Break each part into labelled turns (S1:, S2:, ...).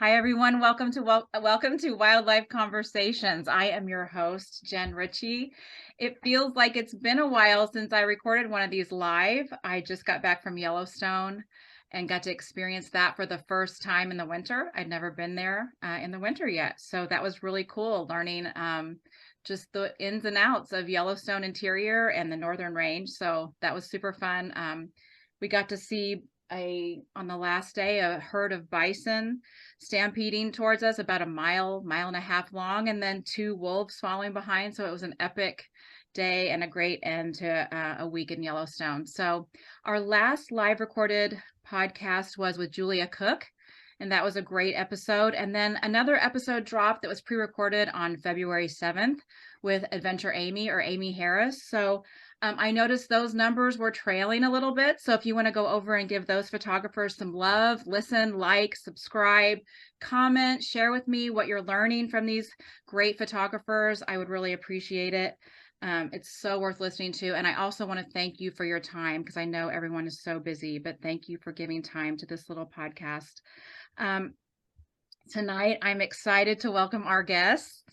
S1: Hi, everyone. Welcome to Wildlife Conversations. I am your host, Jen Ritchie. It feels like it's been a while since I recorded one of these live. I just got back from Yellowstone and got to experience that for the first time in the winter. I'd never been there in the winter yet, so that was really cool. Learning just the ins and outs of Yellowstone interior and the Northern Range. So that was super fun. We got to see on the last day a herd of bison stampeding towards us about a mile and a half long, and then two wolves following behind. So it was an epic day and a great end to a week in Yellowstone. So our last live recorded podcast was with Julia Cook, and that was a great episode. And then another episode dropped that was pre-recorded on February 7th with Adventure Amy, or Amy Harris. So I noticed those numbers were trailing a little bit. So if you want to go over and give those photographers some love, listen, like, subscribe, comment, share with me what you're learning from these great photographers, I would really appreciate it. It's so worth listening to. And I also want to thank you for your time, because I know everyone is so busy, but thank you for giving time to this little podcast. Tonight, I'm excited to welcome our guest.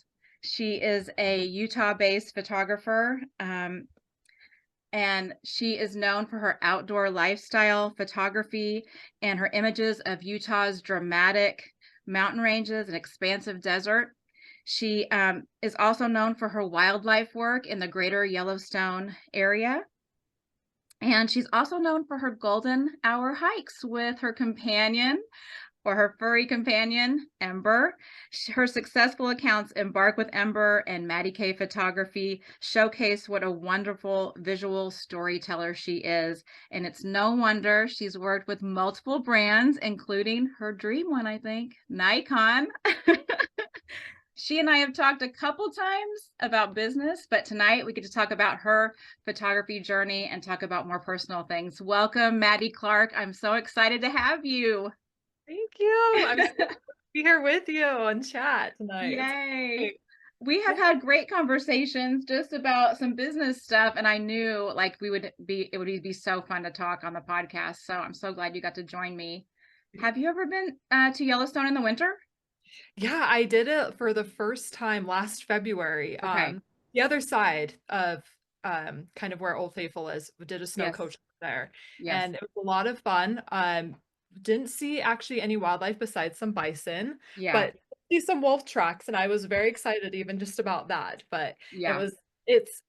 S1: She is a Utah-based photographer. And she is known for her outdoor lifestyle photography and her images of Utah's dramatic mountain ranges and expansive desert. She is also known for her wildlife work in the greater Yellowstone area. And she's also known for her golden hour hikes with her companion, or her furry companion, Ember. Her successful accounts, Embark with Ember and Maddie Photography, showcase what a wonderful visual storyteller she is. And it's no wonder she's worked with multiple brands, including her dream one, I think, Nikon. She and I have talked a couple times about business, but tonight we get to talk about her photography journey and talk about more personal things. Welcome, Maddie Clark. I'm so excited to have you.
S2: Thank you. I'm so happy to be here with you and chat tonight. It's
S1: Yay.
S2: great.
S1: We have had great conversations just about some business stuff, and I knew like it would be so fun to talk on the podcast. So I'm so glad you got to join me. Have you ever been to Yellowstone in the winter?
S2: Yeah, I did it for the first time last February.
S1: Okay.
S2: The other side of kind of where Old Faithful is, we did a snow
S1: Yes.
S2: coach there,
S1: Yes.
S2: and it was a lot of fun. Didn't see actually any wildlife besides some bison,
S1: Yeah.
S2: but see some wolf tracks, and I was very excited even just about that. But
S1: Yeah.
S2: it's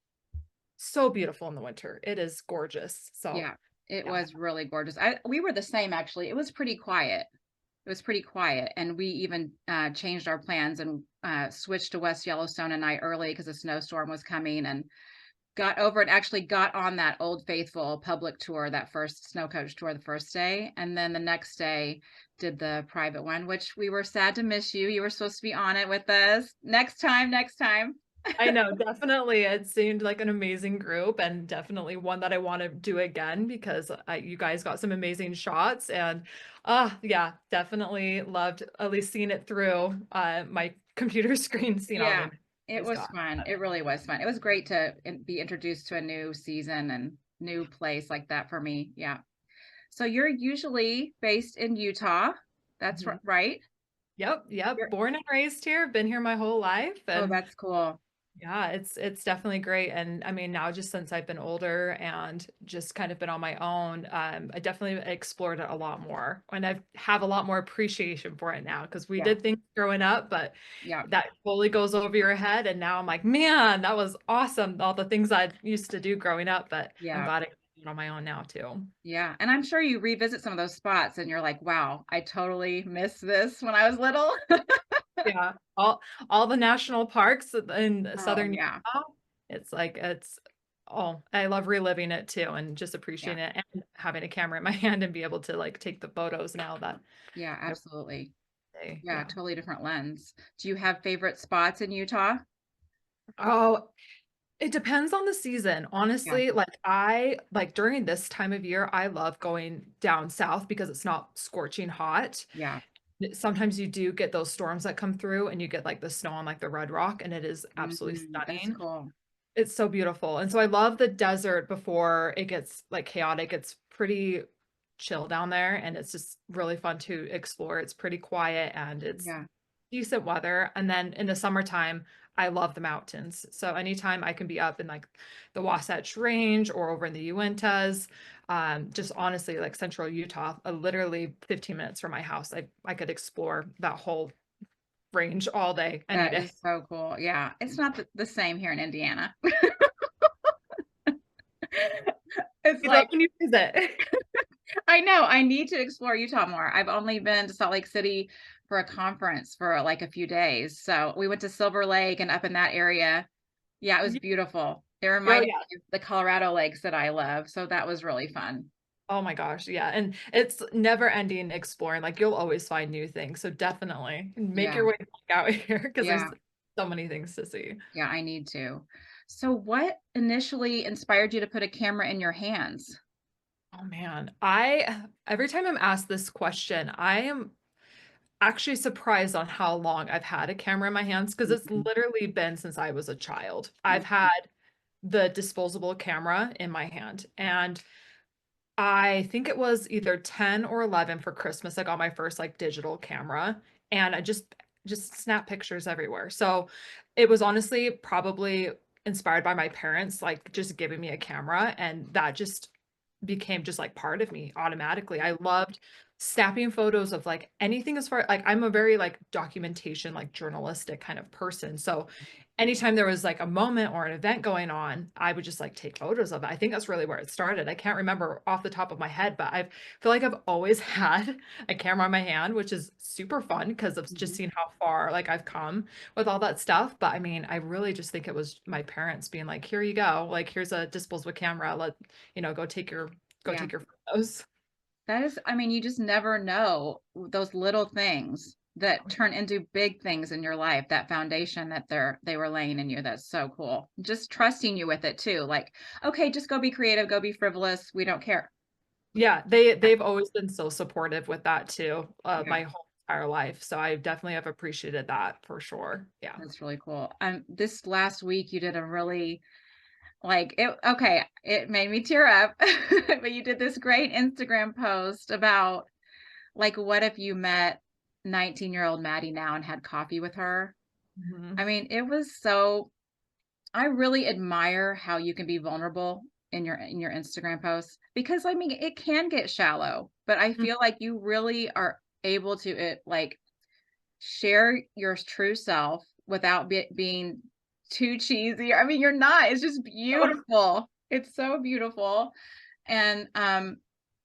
S2: so beautiful in the winter. It is gorgeous. So
S1: Yeah. It
S2: yeah.
S1: was really gorgeous. We were the same, actually. It was pretty quiet. It was pretty quiet, and we even changed our plans and switched to West Yellowstone a night early because a snowstorm was coming, and got over it, actually got on that Old Faithful public tour, that first snow coach tour, the first day. And then the next day did the private one, which we were sad to miss you. You were supposed to be on it with us. Next time, next time.
S2: I know, definitely. It seemed like an amazing group and definitely one that I want to do again because you guys got some amazing shots and yeah, definitely loved at least seeing it through my computer screen, seeing all the
S1: Yeah,
S2: images you
S1: it
S2: guys
S1: was
S2: got.
S1: fun. It really was fun. It was great to be introduced to a new season and new place like that for me. Yeah. So you're usually based in Utah. That's
S2: Mhm.
S1: right.
S2: Yep.
S1: You're,
S2: Born and raised here, been here my whole life
S1: oh,
S2: and
S1: that's cool.
S2: yeah, it's definitely great. And I mean, now just since I've been older and just kind of been on my own, I definitely explored it a lot more. And I have a lot more appreciation for it now because we
S1: Yeah.
S2: did things growing up, but
S1: Yeah.
S2: that fully goes over your head. And now I'm like, man, that was awesome. All the things I used to do growing up, but I'm
S1: Yeah.
S2: glad I can do it on my own now too.
S1: Yeah, and I'm sure you revisit some of those spots and you're like, wow, I totally missed this when I was little.
S2: Yeah. All the national parks in
S1: Oh,
S2: southern
S1: yeah.
S2: Utah. It's oh, I love reliving it too and just
S1: Yeah.
S2: appreciating it and having a camera in my hand and be able to like take the photos now that
S1: Yeah,
S2: I
S1: absolutely.
S2: say.
S1: Yeah,
S2: Yeah.
S1: totally different lens. Do you have favorite spots in Utah?
S2: Oh, it depends on the season.
S1: Yeah.
S2: Honestly, like I like during this time of year, I love going down south because it's not scorching hot.
S1: Yeah.
S2: Sometimes you do get those storms that come through and you get like the snow on like the Red Rock and it is absolutely
S1: That's
S2: stunning.
S1: cool.
S2: It's so beautiful. And so I love the desert before it gets like chaotic. It's pretty chill down there, and it's just really fun to explore. It's pretty quiet and it's
S1: Yeah.
S2: decent weather. And then in the summertime, I love the mountains. So anytime I can be up in like the Wasatch Range or over in the Uintas, just honestly like central Utah, literally 15 minutes from my house, I could explore that whole range all day, any
S1: That
S2: day.
S1: is so cool. Yeah. It's not the same here in Indiana. It's
S2: You love
S1: like,
S2: when you visit.
S1: I know I need to explore Utah more. I've only been to Salt Lake City for a conference for like a few days. So we went to Silver Lake and up in that area. Yeah, it was
S2: Yeah.
S1: beautiful. It
S2: Oh
S1: reminded
S2: yeah.
S1: me of the Colorado lakes that I love. So that was really fun.
S2: Oh my gosh, yeah. And it's never ending exploring. Like you'll always find new things. So definitely make
S1: Yeah.
S2: your way back out here because there's
S1: Yeah.
S2: so many things to see.
S1: Yeah, I need to. So what initially inspired you to put a camera in your hands?
S2: Oh man, I every time I'm asked this question, I am actually surprised on how long I've had a camera in my hands because it's
S1: Mhm.
S2: literally been since I was a child. I've
S1: Mhm.
S2: had the disposable camera in my hand, and I think it was either 10 or 11 for Christmas. I got my first like digital camera and I just snap pictures everywhere. So it was honestly probably inspired by my parents like just giving me a camera, and that just became just like part of me automatically. I loved snapping photos of like anything as far like I'm a very like documentation like journalistic kind of person. So anytime there was like a moment or an event going on, I would just like take photos of it. I think that's really where it started. I can't remember off the top of my head, but I feel like I've always had a camera in my hand, which is super fun because of just
S1: Mhm.
S2: seeing how far like I've come with all that stuff. But I mean, I really just think it was my parents being like, here you go, like here's a disposable camera. Go
S1: Yeah.
S2: take your photos.
S1: That is, I mean, you just never know those little things that turn into big things in your life, that foundation that they were laying in you. That's so cool. Just trusting you with it too. Like, okay, just go be creative, go be frivolous. We don't care.
S2: Yeah, they've always been so supportive with that too,
S1: Yeah,
S2: my whole entire life. So I definitely have appreciated that for sure. Yeah.
S1: that's really cool. This last week you did a really like it okay, it made me tear up. But you did this great Instagram post about like what if you met 19-year-old Maddie now and had coffee with her? I
S2: Mhm.
S1: mean, it was so I really admire how you can be vulnerable in your Instagram posts because I mean it can get shallow, but I
S2: Mm.
S1: feel like you really are able to like share your true self without being too cheesy. I mean, you're not. It's just beautiful. It's so beautiful. And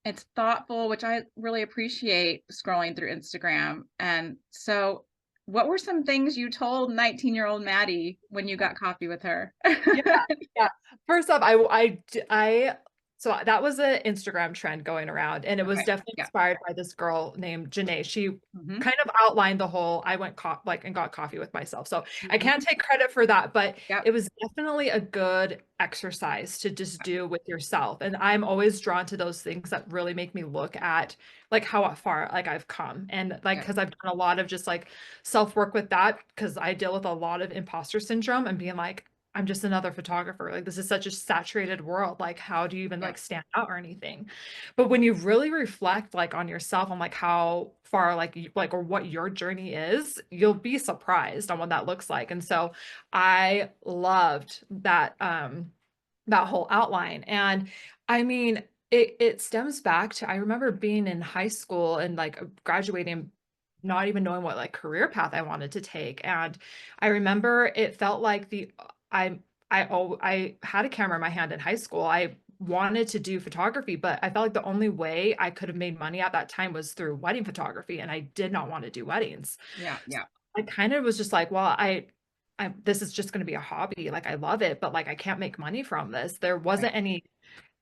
S1: it's thoughtful, which I really appreciate scrolling through Instagram. And so what were some things you told 19-year-old Maddie when you got coffee with her?
S2: Yeah, yeah. First off, so that was an Instagram trend going around, and it was
S1: Okay.
S2: definitely
S1: Yeah.
S2: inspired by this girl named Janae. She
S1: Hmm.
S2: kind of outlined the whole I went like and got coffee with myself. So I
S1: Hmm.
S2: can't take credit for that, but
S1: Yep.
S2: it was definitely a good exercise to just do with yourself. And I'm always drawn to those things that really make me look at like how far like I've come. And like
S1: Yep.
S2: because I've done a lot of just like self-work with that because I deal with a lot of imposter syndrome and being like I'm just another photographer. Like this is such a saturated world. Like how do you even
S1: Yep.
S2: like stand out or anything? But when you really reflect like on yourself on like how far like like or what your journey is, you'll be surprised on what that looks like. And so I loved that whole outline. And I mean, it stems back to I remember being in high school and like graduating not even knowing what like career path I wanted to take. And I remember it felt like I I had a camera in my hand in high school. I wanted to do photography, but I felt like the only way I could have made money at that time was through wedding photography, and I did not want to do weddings.
S1: Yeah.
S2: So
S1: Yeah.
S2: I kind of was just like, well, I this is just going to be a hobby. Like I love it, but like I can't make money from this.
S1: Right.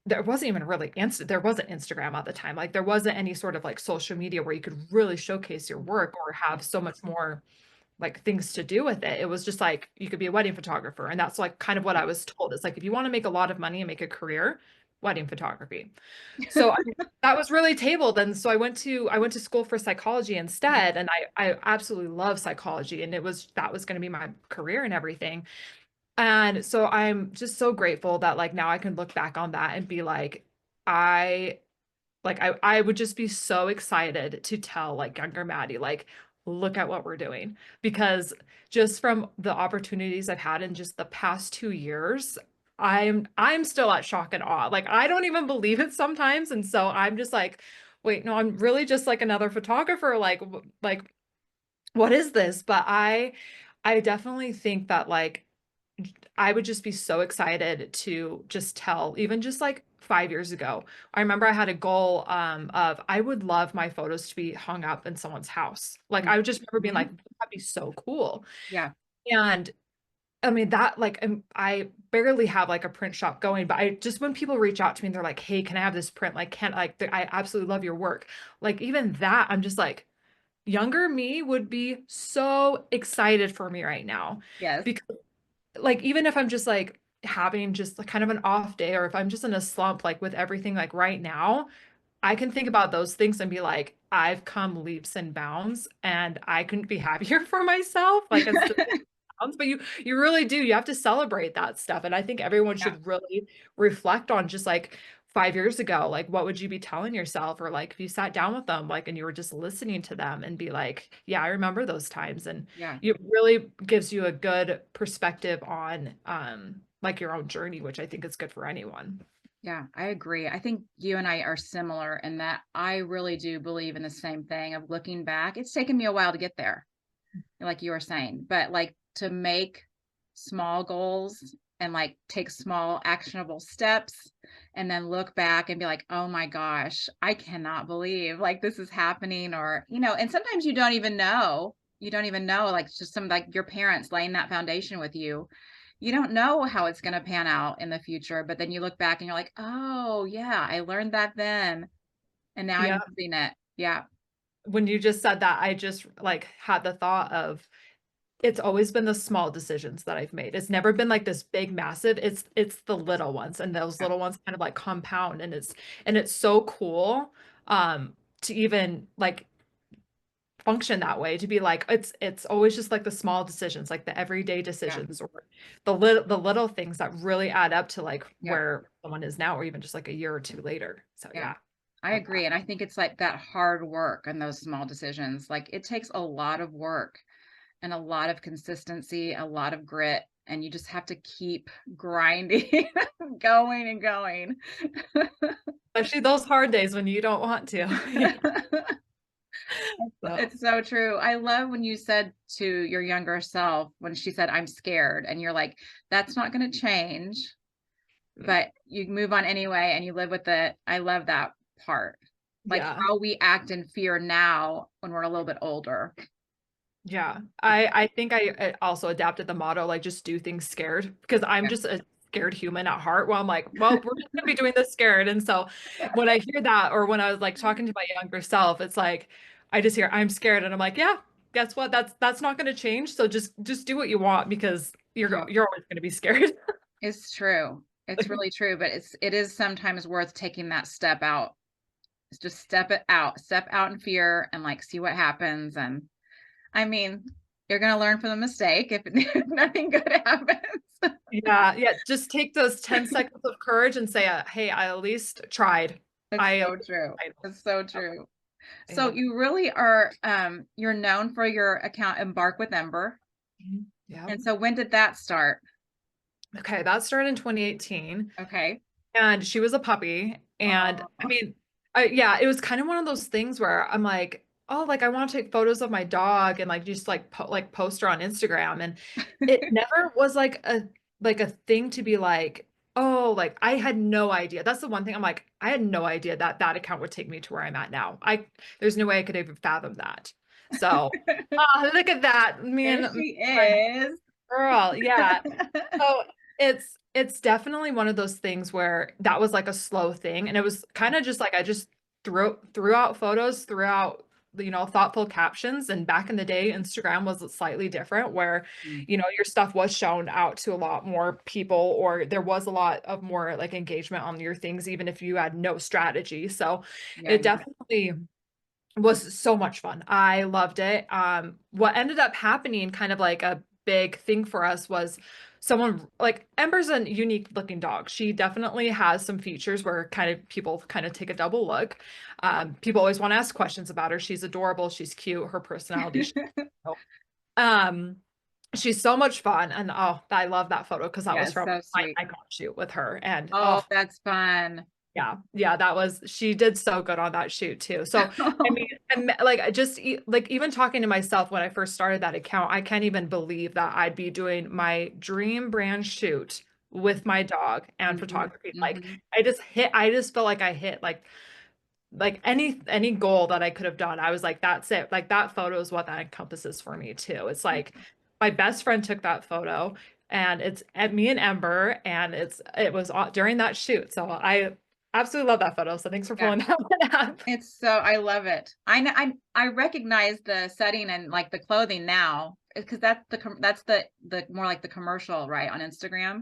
S2: There wasn't even really there wasn't Instagram at the time. Like there wasn't any sort of like social media where you could really showcase your
S1: Mhm.
S2: work or have so much more like things to do with it. It was just like you could be a wedding photographer. And that's like kind of what I was told. It's like if you want to make a lot of money and make a career, wedding photography. So that was really tabled. And so I went to school for psychology instead. And I absolutely love psychology. And that was going to be my career and everything. And so I'm just so grateful that like now I can look back on that and be like, I like I would just be so excited to tell like younger Maddie, like, look at what we're doing. Because just from the opportunities I've had in just the past 2 years, I'm still at shock and awe. Like I don't even believe it sometimes. And so I'm just like, wait, no, I'm really just like another photographer. Like what is this? But I definitely think that like I would just be so excited to just tell, even just like 5 years ago. I remember I had a goal of I would love my photos to be hung up in someone's house. Like I would just remember being like,
S1: Mhm.
S2: that'd be so cool.
S1: Yeah.
S2: And I mean that like I barely have like a print shop going, but I just when people reach out to me and they're like, "Hey, can I have this print?" Like, can like I absolutely love your work. Like even that, I'm just like, younger me would be so excited for me right now
S1: Yes.
S2: because like even if I'm just like having just like kind of an off day or if I'm just in a slump like with everything like right now, I can think about those things and be like, I've come leaps and bounds and I couldn't be happier for myself. Like as silly as it sounds, but you really do. You have to celebrate that stuff. And I think everyone
S1: Yeah.
S2: should really reflect on just like 5 years ago, like what would you be telling yourself? Or like if you sat down with them, like and you were just listening to them and be like, yeah, I remember those times. And
S1: Yeah.
S2: it really gives you a good perspective on like your own journey, which I think is good for anyone.
S1: Yeah, I agree. I think you and I are similar in that I really do believe in the same thing of looking back. It's taken me a while to get there, like you were saying, but like to make small goals and like take small actionable steps and then look back and be like, oh my gosh, I cannot believe like this is happening. Or, and sometimes you don't even know, like just some like your parents laying that foundation with you. You don't know how it's going to pan out in the future, but then you look back and you're like, oh yeah, I learned that then and now I'm
S2: Yeah.
S1: using it. Yeah.
S2: When you just said that, I just like had the thought of it's always been the small decisions that I've made. It's never been like this big massive. It's the little ones and those
S1: Yeah.
S2: little ones kind of like compound and it's so cool to even like function that way to be like it's always just like the small decisions like the everyday
S1: Yeah.
S2: decisions or the little things that really add up to like
S1: Yeah.
S2: where someone is now or even just like a year or two later. So
S1: Yeah.
S2: yeah,
S1: I
S2: love that.
S1: agree. And I think it's like that hard work and those small decisions. Like it takes a lot of work and a lot of consistency, a lot of grit, and you just have to keep grinding, going and going.
S2: Especially those hard days when you don't want to. Yeah. So
S1: It's so true. I love when you said to your younger self, when she said, I'm scared, and you're like, that's not going to change, but you move on anyway and you live with it. I love that part. Like
S2: yeah.
S1: how we act in fear now when we're a little bit older.
S2: Yeah. I think I also adapted the motto like just do things scared because I'm
S1: Yeah.
S2: just a scared human at heart. Well, I'm like, well, we're just gonna be doing this scared. And so when I hear that or when I was like talking to my younger self, it's like I just hear I'm scared and I'm like, yeah, guess what? That's not gonna change. So just do what you want because
S1: Yeah.
S2: you're always gonna be scared.
S1: It's true. It's
S2: Like,
S1: really true, but it is sometimes worth taking that step out. It's just step out in fear and like see what happens. And I mean, you're gonna learn from the mistake if, if nothing good happens.
S2: yeah, yeah. Just take those 10 seconds of courage and say, hey, I at least tried.
S1: It's
S2: I at
S1: so
S2: least
S1: true.
S2: tried.
S1: It's so true. So
S2: Yeah.
S1: you really are you're known for your account Embark with Ember.
S2: Mhm. Yeah.
S1: And so when did that start?
S2: Okay, that started in 2018
S1: Okay.
S2: and she was a puppy. And I
S1: Oh,
S2: mean, yeah, it was kind of one of those things where I'm like, oh, like I want to take photos of my dog and like just like like post her on Instagram. And it never was like a thing to be like, oh, like I had no idea. That's the one thing I'm like, I had no idea that that account would take me to where I'm at now. There's no way I could even fathom that. So, look at that. Me
S1: there
S2: and
S1: she
S2: my
S1: is.
S2: girl, yeah. So it's definitely one of those things where that was like a slow thing. And it was kind of just like I just threw out photos, threw out, thoughtful captions. And back in the day, Instagram was slightly different where,
S1: Mm,
S2: your stuff was shown out to a lot more people, or there was a lot of more like engagement on your things, even if you had no strategy. So
S1: yeah,
S2: it definitely was so much fun. I loved it. What ended up happening kind of like a big thing for us was someone like Ember's a unique looking dog. She definitely has some features where people kind of take a double look. People always want to ask questions about her. She's adorable. She's cute. Her personality. Um, she's so much fun, and oh, I love that photo because that was
S1: Yes,
S2: from
S1: so
S2: my
S1: sweet.
S2: icon shoot with her, and
S1: Oh,
S2: oh
S1: that's fun.
S2: yeah, yeah, that was she did so good on that shoot too. So I mean, like I just like even talking to myself when I first started that account, I can't even believe that I'd be doing my dream brand shoot with my dog and
S1: Mhm,
S2: photography. Like
S1: mhm.
S2: I just felt like I hit like any goal that I could have done. I was like, that's it. Like that photo is what that encompasses for me too. It's like my best friend took that photo and it's at me and Ember and it was during that shoot. So I absolutely love that photo. So thanks for
S1: Yeah.
S2: pulling that one up.
S1: It's so I love it. I recognize the setting and like the clothing now because that's the more like the commercial, right, on Instagram.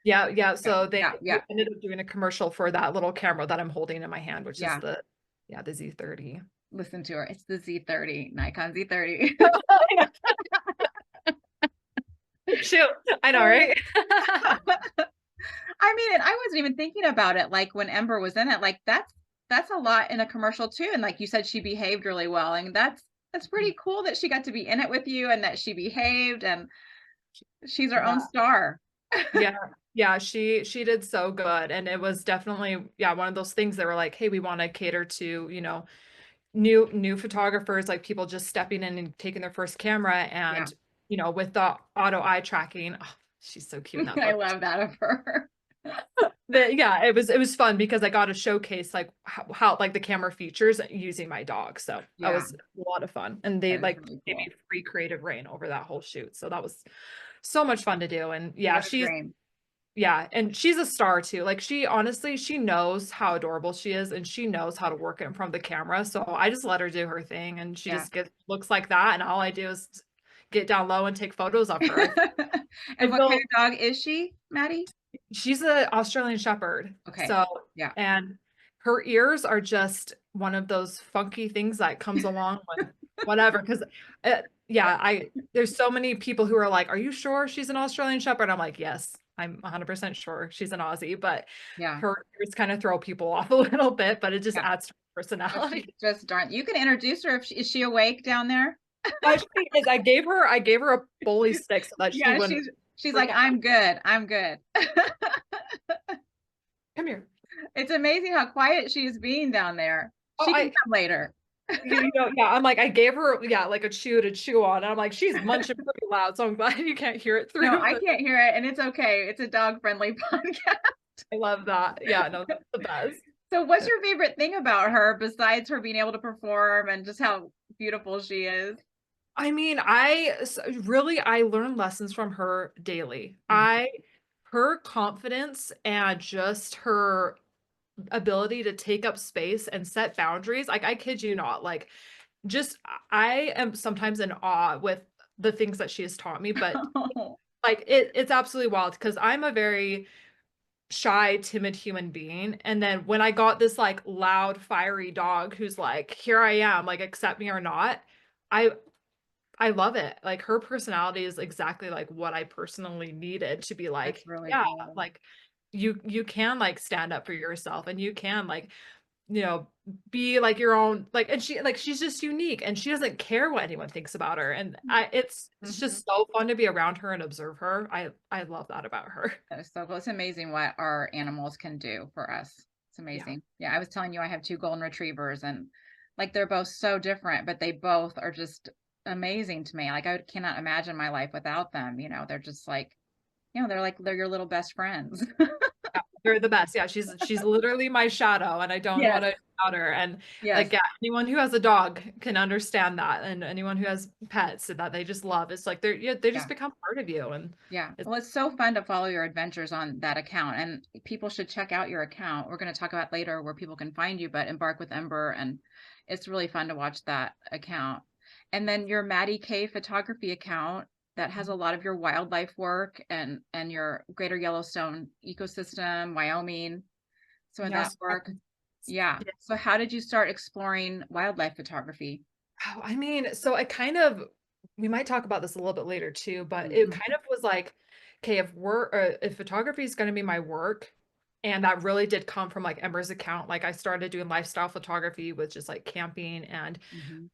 S2: Yeah, yeah.
S1: Yeah,
S2: So
S1: yeah,
S2: we
S1: yeah,
S2: ended up doing a commercial for that little camera that I'm holding in my hand, which is
S1: yeah.
S2: the Z30.
S1: Listen to her. It's the Z30, Nikon Z30.
S2: Shoot, I know, right?
S1: I mean, and I wasn't even thinking about it like when Ember was in it. Like that's a lot in a commercial too. And like you said, she behaved really well. And that's pretty cool that she got to be in it with you and that she behaved and she's her own
S2: Yeah.
S1: star.
S2: Yeah, yeah, she did so good. And it was definitely, yeah, one of those things that were like, hey, we want to cater to, new photographers, like people just stepping in and taking their first camera
S1: Yeah.
S2: and, with the auto eye tracking. Oh, she's so cute in that
S1: I
S2: photo.
S1: love that of her.
S2: Yeah, it was fun because I got to showcase like how like the camera features using my dog. So that
S1: Yeah,
S2: was a lot of fun. And they
S1: that is
S2: like
S1: really
S2: gave me
S1: cool.
S2: free creative reign over that whole shoot. So that was so much fun to do. And yeah,
S1: What a dream.
S2: and she's a star too. Like she honestly, she knows how adorable she is and she knows how to work it in front of the camera. So I just let her do her thing and she
S1: Yeah.
S2: just looks like that. And all I do is get down low and take photos of her.
S1: And
S2: I
S1: what kind
S2: feel
S1: of dog is she, Maddie?
S2: she's an Australian Shepherd.
S1: Okay.
S2: So,
S1: Yeah.
S2: and her ears are just one of those funky things that comes along with whatever. Cause yeah, there's so many people who are like, are you sure she's an Australian Shepherd? I'm like, yes, I'm 100% sure she's an Aussie, but
S1: Yeah.
S2: her ears kind of throw people off a little bit, but it just
S1: Yeah.
S2: adds to her
S1: But she's
S2: personality.
S1: just darn. You can introduce her if is she awake down there?
S2: She is, I gave her a bully stick so that she
S1: Yeah,
S2: wouldn't
S1: she's
S2: freak
S1: like,
S2: out.
S1: I'm good. I'm good.
S2: Come here.
S1: It's amazing how quiet she is being down there.
S2: Oh,
S1: She can come later.
S2: yeah, I'm like, I gave her, yeah, like a chew to chew on. And I'm like, she's munching pretty loud, so I'm glad you can't hear it
S1: No,
S2: through
S1: I
S2: the.
S1: can't hear it, and it's okay. It's a dog-friendly podcast.
S2: I love that. Yeah, no, that's the best.
S1: So what's your favorite thing about her besides her being able to perform and just how beautiful she is?
S2: I mean, really, I learn lessons from her daily.
S1: Mhm.
S2: Her confidence and just her ability to take up space and set boundaries. Like, I kid you not, like, just I am sometimes in awe with the things that she has taught me, but like it's absolutely wild because I'm a very shy, timid human being. And then when I got this like loud, fiery dog who's like, here I am, like accept me or not, I I love it. Like her personality is exactly like what I personally needed to be
S1: That's
S2: like,
S1: really
S2: yeah,
S1: cool.
S2: like you can like stand up for yourself and you can like you know, be like your own like and she's just unique and she doesn't care what anyone thinks about her. And it's
S1: Mhm.
S2: just so fun to be around her and observe her. I love that about her.
S1: That is so cool. It's amazing what our animals can do for us. It's
S2: Yeah.
S1: amazing. Yeah, I was telling you I have two golden retrievers and like they're both so different, but they both are just amazing to me. Like I cannot imagine my life without them. They're just like, they're your little best friends.
S2: Yeah, they're the best. Yeah, she's literally my shadow and I don't
S1: Yes.
S2: want to doubt her. And
S1: Yes.
S2: like yeah, anyone who has a dog can understand that. And anyone who has pets that they just love. It's like they just
S1: Yeah.
S2: become part of you. And
S1: Yeah.
S2: it's
S1: Well, it's so fun to follow your adventures on that account, and people should check out your account. We're going to talk about later where people can find you, but Embark with Ember, and it's really fun to watch that account. And then your Maddie K photography account that has a lot of your wildlife work and your Greater Yellowstone ecosystem, Wyoming, some of that
S2: yes.
S1: work. Yeah. So how did you start exploring wildlife photography?
S2: Oh, I mean, so I kind of we might talk about this a little bit later too, but it
S1: Mhm.
S2: kind of was like, okay, if photography is going to be my work, and that really did come from like Ember's account. Like I started doing lifestyle photography with just like camping and
S1: Mhm.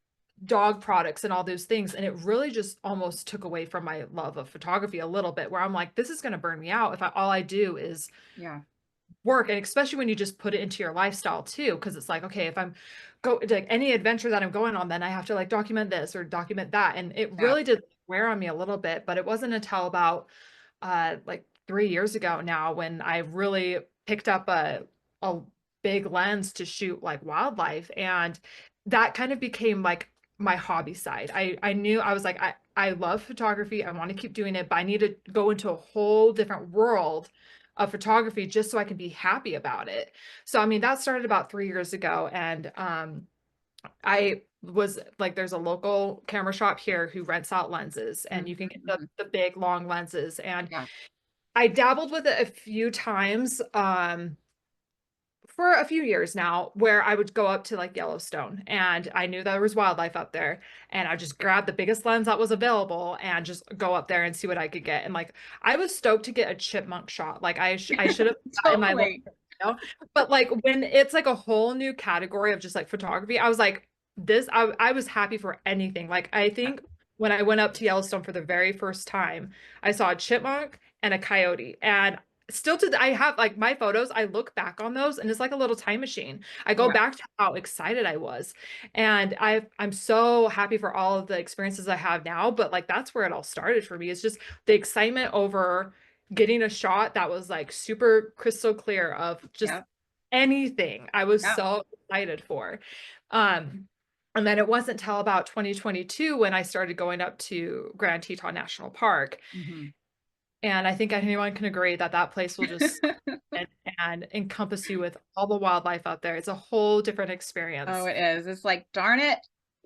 S2: dog products and all those things. And it really just almost took away from my love of photography a little bit, where I'm like, this is going to burn me out if all I do is
S1: Yeah.
S2: work. And especially when you just put it into your lifestyle too, because it's like, okay, if I'm go like any adventure that I'm going on, then I have to like document this or document that. And it
S1: Yeah.
S2: really did wear on me a little bit, but it wasn't until about like 3 years ago now when I really picked up a big lens to shoot like wildlife. And that kind of became like my hobby side. I knew I was like, I love photography. I want to keep doing it, but I need to go into a whole different world of photography just so I can be happy about it. So I mean, that started about 3 years ago. And I was like, there's a local camera shop here who rents out lenses, and
S1: Mhm.
S2: you can get
S1: Mhm.
S2: the big long lenses. And
S1: Yeah.
S2: I dabbled with it a few times. For a few years now, where I would go up to like Yellowstone, and I knew there was wildlife up there, and I just grab the biggest lens that was available and just go up there and see what I could get. And like I was stoked to get a chipmunk shot. Like I should have in my local,
S1: Totally.
S2: but like when it's like a whole new category of just like photography, I was like I was happy for anything. Like I
S1: Yeah.
S2: think when I went up to Yellowstone for the very first time, I saw a chipmunk and a coyote, and still I have like my photos, I look back on those and it's like a little time machine. I go
S1: Yeah.
S2: back to how excited I was. And I'm so happy for all of the experiences I have now, but like that's where it all started for me. It's just the excitement over getting a shot that was like super crystal clear of just
S1: Yeah.
S2: anything I was
S1: Yeah.
S2: so excited for. Um and then it wasn't till about 2022 when I started going up to Grand Teton National Park.
S1: Mhm.
S2: And I think anyone can agree that that place will just and, and encompass you with all the wildlife out there. It's a whole different
S1: Oh,
S2: experience.
S1: it is. It's like, darn it.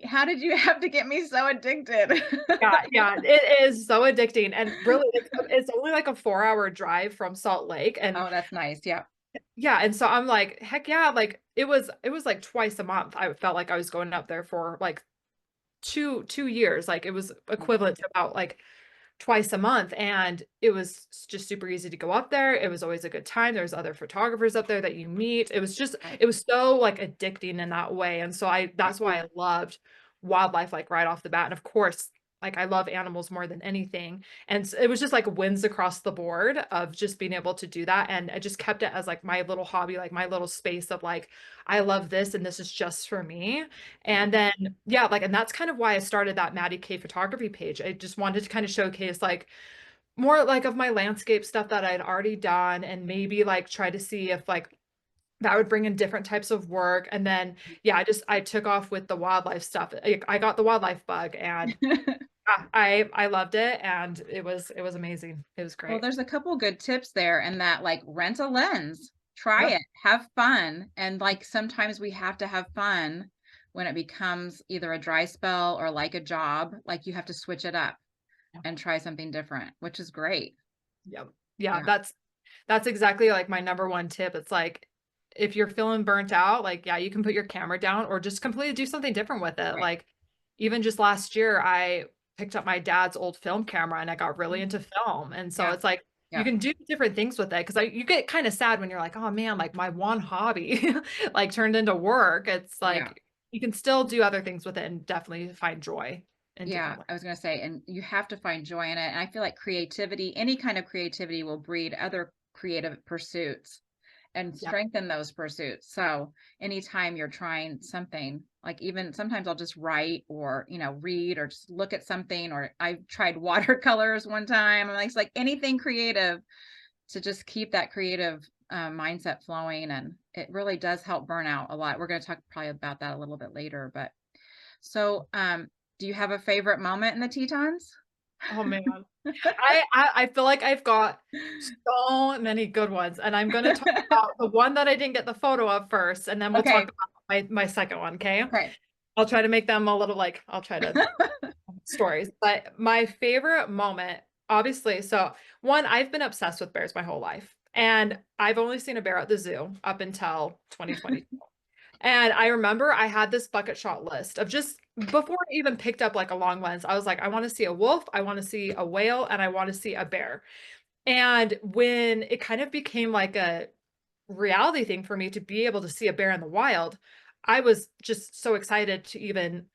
S1: How did you have to get me so addicted?
S2: Yeah, yeah, it is so addicting. And really, it's only like a 4 hour drive from Salt Lake. And
S1: Oh, that's nice. Yeah.
S2: yeah, and so I'm like, heck yeah, like it was like twice a month. I felt like I was going up there for like two years. Like it was
S1: Mm.
S2: equivalent to about like twice a month, and it was just super easy to go up there. It was always a good time. There's other photographers up there that you meet.
S1: Right.
S2: It was so like addicting in that way. And so
S1: Right.
S2: that's why I loved wildlife like right off the bat. And of course, like I love animals more than anything. And it was just like wins across the board of just being able to do that. And I just kept it as like my little hobby, like my little space of like, I love this and this is just for me.
S1: Yeah.
S2: And then, yeah, like, and that's kind of why I started that Maddie K photography page. I just wanted to kind of showcase like more like of my landscape stuff that I'd already done, and maybe like try to see if like that would bring in different types of work. And then, yeah, I took off with the wildlife stuff. I got the wildlife bug, and I loved it, and it was amazing. It was
S1: Well,
S2: great.
S1: there's a couple good tips there, and that like rent a lens, try
S2: Yep.
S1: it, have fun. And like sometimes we have to have fun when it becomes either a dry spell or like a job, like you have to switch it up and try something different, which is great.
S2: Yep. Yeah,
S1: Yeah.
S2: that's exactly like my number one tip. It's like if you're feeling burnt out, like yeah, you can put your camera down or just completely do something different with it.
S1: Right.
S2: Like even just last year, I picked up my dad's old film camera and I got really
S1: Mhm.
S2: into film. And so
S1: Yeah.
S2: it's like you
S1: Yeah.
S2: can do different things with it, because you get kind of sad when you're like, oh man, like my one hobby like turned into work. It's
S1: Yeah.
S2: like you can still do other things with it and definitely find joy in
S1: Yeah,
S2: different ways.
S1: I was gonna say, and you have to find joy in it. And I feel like creativity, any kind of creativity will breed other creative pursuits and
S2: Yeah.
S1: strengthen those pursuits. So anytime you're trying something, like even sometimes I'll just write or, read or just look at something, or I tried watercolors one time. I'm like, it's like anything creative to just keep that creative mindset flowing. And it really does help burnout a lot. We're going to talk probably about that a little bit later, but so, do you have a favorite moment in the Tetons?
S2: Oh man. I feel like I've got so many good ones, and I'm gonna talk about the one that I didn't get the photo of first, and then we'll talk
S1: Okay,
S2: about my second one, okay?
S1: okay.
S2: I'll try to make them a little like I'll try to stories. But my favorite moment, obviously, so one, I've been obsessed with bears my whole life, and I've only seen a bear at the zoo up until 2020. And I remember I had this bucket shot list of just before I even picked up like a long lens, I was like, I want to see a wolf, I want to see a whale, and I want to see a bear. And when it kind of became like a reality thing for me to be able to see a bear in the wild, I was just so excited to even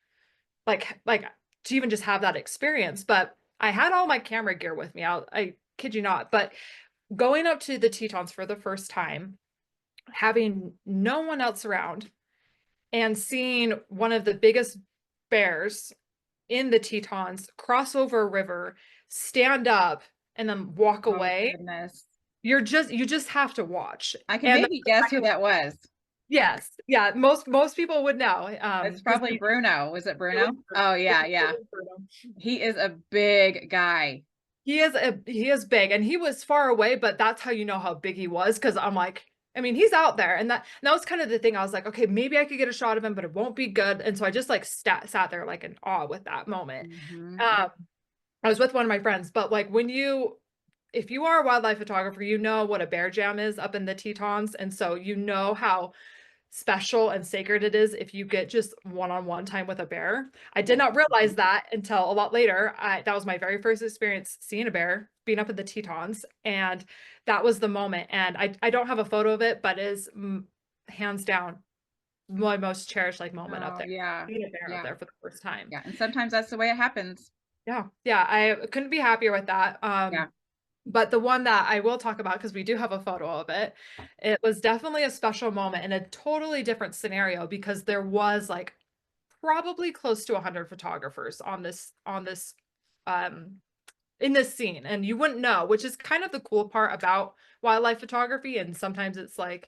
S2: like to even just have that experience. But I had all my camera gear with me. I kid you not. But going up to the Tetons for the first time, having no one else around, and seeing one of the biggest bears in the Tetons cross over a river, stand up, and then walk
S1: Oh
S2: away.
S1: goodness.
S2: You just have to watch.
S1: I can
S2: And
S1: maybe guess who that was.
S2: yes, yeah, most people would know.
S1: It's
S2: His
S1: probably
S2: name
S1: Bruno. Was it
S2: it was
S1: Bruno?
S2: Bruno.
S1: Oh
S2: It
S1: yeah,
S2: was, it
S1: yeah.
S2: was Bruno.
S1: He is a big guy.
S2: He is big, and he was far away, but that's how you know how big he was, because I'm like, I mean, he's out there, and that was kind of the thing. I was like, okay, maybe I could get a shot of him, but it won't be good. And so I just like sat there like in awe with that moment.
S1: Hmm.
S2: Um, I was with one of my friends, but like if you are a wildlife photographer, you know what a bear jam is up in the Tetons, and so you know how special and sacred it is if you get just one-on-one time with a bear. I did
S1: Yeah.
S2: not realize that until a lot later. That was my very first experience seeing a bear, being up in the Tetons, and that was the moment. And I don't have a photo of it, but it is hands down my most cherished like moment up
S1: Oh
S2: there.
S1: yeah.
S2: Seeing a bear up
S1: Yeah.
S2: there for the first time.
S1: Yeah. And sometimes that's the way it happens.
S2: Yeah, yeah, I couldn't be happier with that.
S1: Yeah.
S2: But the one that I will talk about, because we do have a photo of it, it was definitely a special moment in a totally different scenario, because there was like probably close to 100 photographers on this um in this scene, and you wouldn't know, which is kind of the cool part about wildlife photography. And sometimes it's like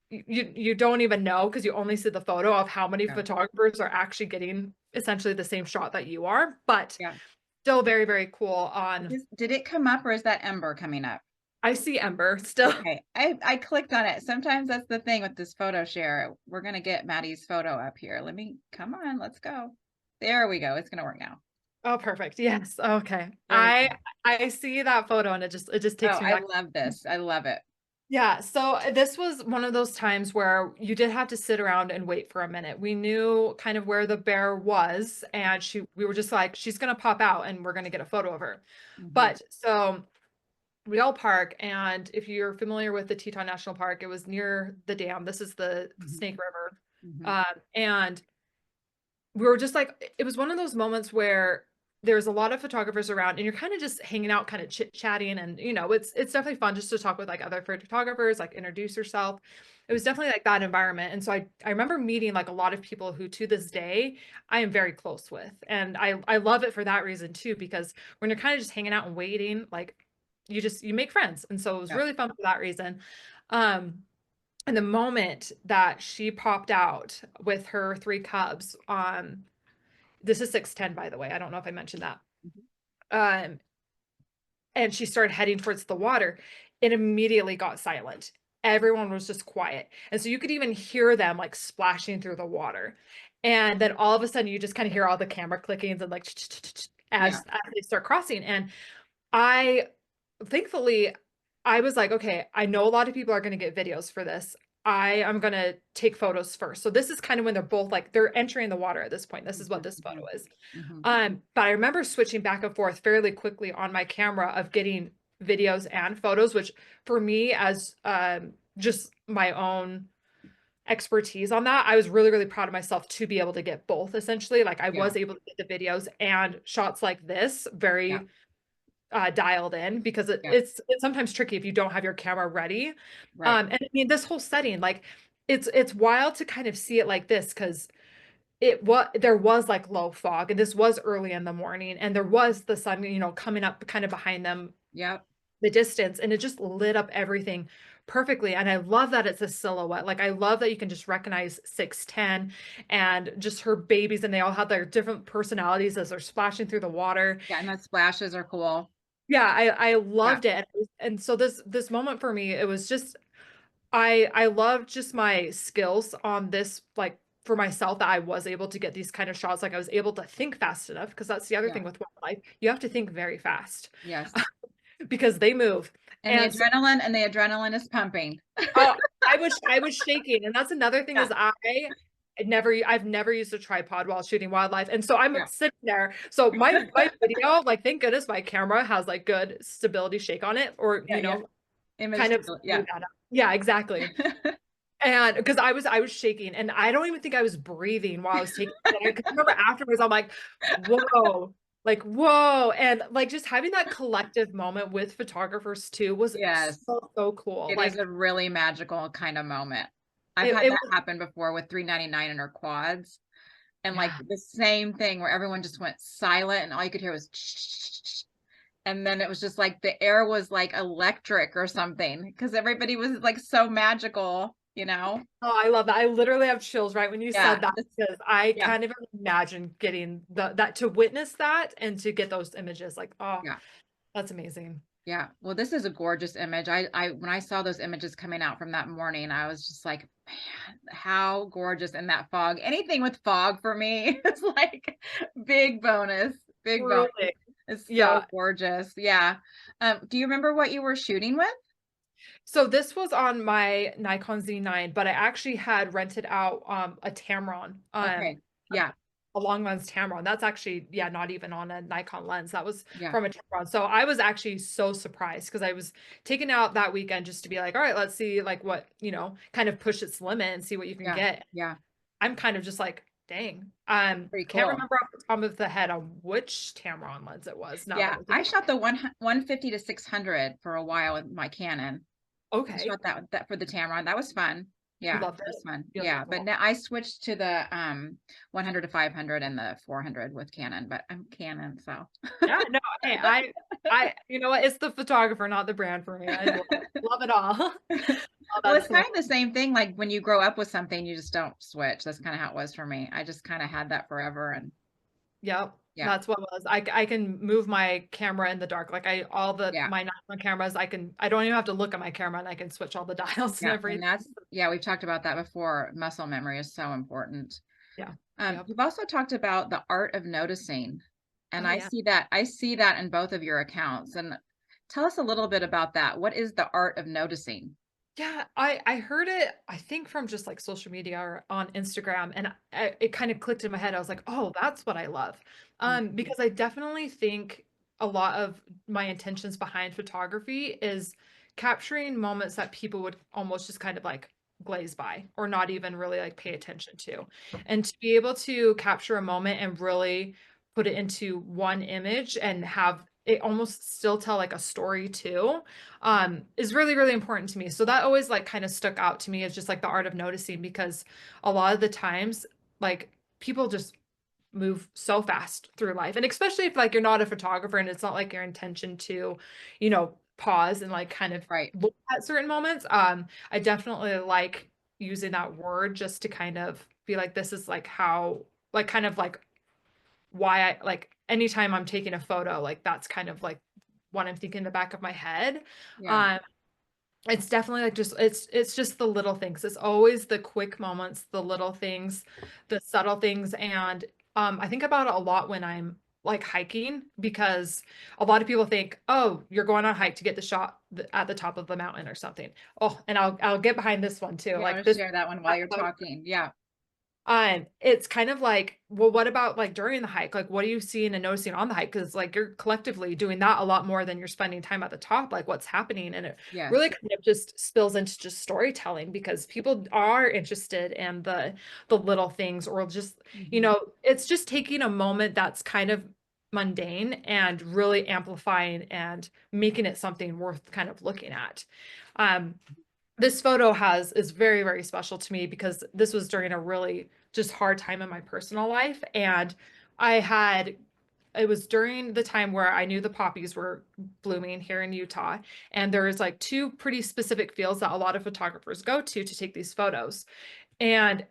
S2: you don't even know, because you only see the photo of how many
S1: Yeah.
S2: photographers are actually getting essentially the same shot that you are. But
S1: Yeah.
S2: still very, very cool on.
S1: Did it come up or is that Ember coming up?
S2: I see Ember still.
S1: Okay. I clicked on it. Sometimes that's the thing with this photo share. We're gonna get Maddie's photo up here. Let me come on, let's go. There we go. It's gonna work now.
S2: Oh, perfect. Yes. Okay.
S1: There we
S2: I
S1: go.
S2: I see that photo, and it just
S1: Oh,
S2: takes me
S1: I
S2: back.
S1: love this. I love it.
S2: Yeah, so this was one of those times where you did have to sit around and wait for a minute. We knew kind of where the bear was, and we were just like, she's gonna pop out and we're gonna get a photo of her.
S1: Hmm.
S2: But so we all park, and if you're familiar with the Teton National Park, it was near the dam. This is the
S1: Hmm.
S2: Snake River.
S1: Hmm.
S2: And we were just like, it was one of those moments where there's a lot of photographers around, and you're kind of just hanging out, kind of chit-chatting, and it's definitely fun just to talk with like other photographers, like introduce yourself. It was definitely like that environment. And so I remember meeting like a lot of people who to this day I am very close with. And I love it for that reason too, because when you're kind of just hanging out and waiting, like you make friends. And so it was
S1: Yeah.
S2: really fun for that reason. Um, and the moment that she popped out with her three cubs, this is 610, by the way. I don't know if I mentioned that.
S1: Mhm.
S2: Um, and she started heading towards the water. It immediately got silent. Everyone was just quiet. And so you could even hear them like splashing through the water. And then all of a sudden you just kind of hear all the camera clickings and like
S1: Yeah.
S2: as they start crossing. And I thankfully I was like, okay, I know a lot of people are going to get videos for this. I am going to take photos first. So this is kind of when they're both like they're entering the water at this point. This is what this photo
S1: Mhm.
S2: is.
S1: Mhm.
S2: But I remember switching back and forth fairly quickly on my camera of getting videos and photos, which for me as just my own expertise on that, I was really, really proud of myself to be able to get both essentially. Like I
S1: Yeah.
S2: was able to get the videos and shots like this
S1: Yeah.
S2: very dialed in, because
S1: Yeah.
S2: it's sometimes tricky if you don't have your camera ready.
S1: Right.
S2: And I mean this whole setting, like it's wild to kind of see it like this, because there was like low fog, and this was early in the morning, and there was the sun, coming up kind of behind them,
S1: Yep.
S2: the distance, and it just lit up everything perfectly. And I love that it's a silhouette. Like I love that you can just recognize 610 and just her babies, and they all have their different personalities as they're splashing through the water.
S1: Yeah. And the splashes are cool.
S2: Yeah, I
S1: Yeah.
S2: loved it. And so this moment for me, it was just I loved just my skills on this, like for myself, that I was able to get these kind of shots. Like I was able to think fast enough, because that's the other
S1: Yeah.
S2: thing with wildlife. You have to think very fast
S1: Yes.
S2: because they move.
S1: And
S2: And so
S1: the adrenaline is pumping.
S2: oh, I was shaking. And that's another thing
S1: Yeah.
S2: is I've never used a tripod while shooting wildlife. And so I'm
S1: Yeah.
S2: sitting there. So my video, like thank goodness my camera has like good stability shake on it, or
S1: Yeah. Yeah. Image
S2: kind of
S1: stability.
S2: smooth
S1: Yeah.
S2: that out. Yeah, exactly. And because I was shaking and I don't even think I was breathing while I was taking it. Because I remember afterwards, I'm like, whoa. And like just having that collective moment with photographers too was
S1: Yes.
S2: so cool.
S1: It is
S2: Like
S1: a really magical kind of moment. I've
S2: it,
S1: had
S2: it
S1: that
S2: was,
S1: happen before with 399 in her quads. And like
S2: yeah.
S1: the same thing where everyone just went silent and all you could hear was and then it was just like the air was like electric or something because everybody was like so magical, you know?
S2: Oh, I love that. I literally have chills right when you
S1: Yeah.
S2: said that because I
S1: Yeah.
S2: can't even imagine getting that to witness that and to get those images. Like, oh,
S1: Yeah.
S2: that's amazing.
S1: Yeah. Well, this is a gorgeous image. When I saw those images coming out from that morning, I was just like, man, how gorgeous in that fog. Anything with fog for me is like big bonus, big bonus.
S2: Really?
S1: It's so
S2: Yeah.
S1: gorgeous. Yeah. Do you remember what you were shooting with?
S2: So this was on my Nikon Z9, but I actually had rented out a Tamron,
S1: Okay. Yeah.
S2: a long lens Tamron. That's actually, yeah, not even on a Nikon lens. That was
S1: Yeah.
S2: from a Tamron. So I was actually so surprised because I was taken out that weekend just to be like, all right, let's see like what, kind of push its limit and see what you can
S1: Yeah.
S2: get.
S1: Yeah.
S2: I'm kind of just like, dang.
S1: Pretty
S2: Can't
S1: cool.
S2: remember off the top of the head on which Tamron lens it was now that
S1: Yeah.
S2: I think
S1: I
S2: about
S1: shot the 150 to 600 for a while with my Canon.
S2: it.
S1: I
S2: Okay.
S1: shot that for the Tamron. That was fun. Yeah,
S2: Loved
S1: that was
S2: it.
S1: fun. Yeah, but
S2: Beautiful.
S1: now I switched to the 100 to 500 and the 400 with Canon, but I'm Canon, so.
S2: Yeah, no, hey, you know what? It's the photographer, not the brand for me. I love it all. Oh,
S1: Well, it's
S2: that's
S1: kind
S2: so
S1: of the same thing. Like when you grow up with something, you just don't switch. That's kind of how it was for me. I just kind of had that forever, and
S2: Yep,
S1: yeah,
S2: that's what it was. I can move my camera in the dark. Like all the
S1: yeah,
S2: my Nikon cameras, I don't even have to look at my camera and I can switch all the dials and
S1: yeah. And
S2: everything.
S1: that's yeah. We've talked about that before. Muscle memory is so important.
S2: Yeah. Yep.
S1: You've also talked about the art of noticing, and
S2: Oh
S1: I
S2: yeah.
S1: see that in both of your accounts. And tell us a little bit about that. What is the art of noticing?
S2: Yeah, I heard it, I think from just like social media or on Instagram, and it kind of clicked in my head. I was like, oh, that's what I love.
S1: Mm.
S2: Because I definitely think a lot of my intentions behind photography is capturing moments that people would almost just kind of like glaze by or not even really like pay attention to. And to be able to capture a moment and really put it into one image and have it almost still tell like a story too is really really important to me. So that always like kind of stuck out to me as just like the art of noticing, because a lot of the times like people just move so fast through life, and especially if like you're not a photographer and it's not like your intention to pause and like kind of
S1: Right.
S2: look at certain moments. I definitely like using that word just to kind of be like, this is like how, like kind of like why I like anytime I'm taking a photo, like that's kind of like what I'm thinking in the back of my head.
S1: Yeah.
S2: Um, it's definitely like just it's just the little things. It's always the quick moments, the little things, the subtle things. And I think about it a lot when I'm like hiking, because a lot of people think, oh, you're going on a hike to get the shot at the top of the mountain or something. Oh, and I'll get behind this one too.
S1: Yeah. I'm
S2: Like
S1: gonna
S2: this
S1: share that one while you're talking. Yeah.
S2: it's kind of like, well, what about like during the hike? Like, what are you seeing and noticing on the hike? Because like you're collectively doing that a lot more than you're spending time at the top. Like, what's happening? And it really
S1: Yes.
S2: kind of just spills into just storytelling, because people are interested in the little things, or just
S1: Hmm.
S2: it's just taking a moment that's kind of mundane and really amplifying and making it something worth kind of looking at. Um, this photo is very very special to me because this was during a really just hard time in my personal life, and I had it was during the time where I knew the poppies were blooming here in Utah, and there's like two pretty specific fields that a lot of photographers go to take these photos. And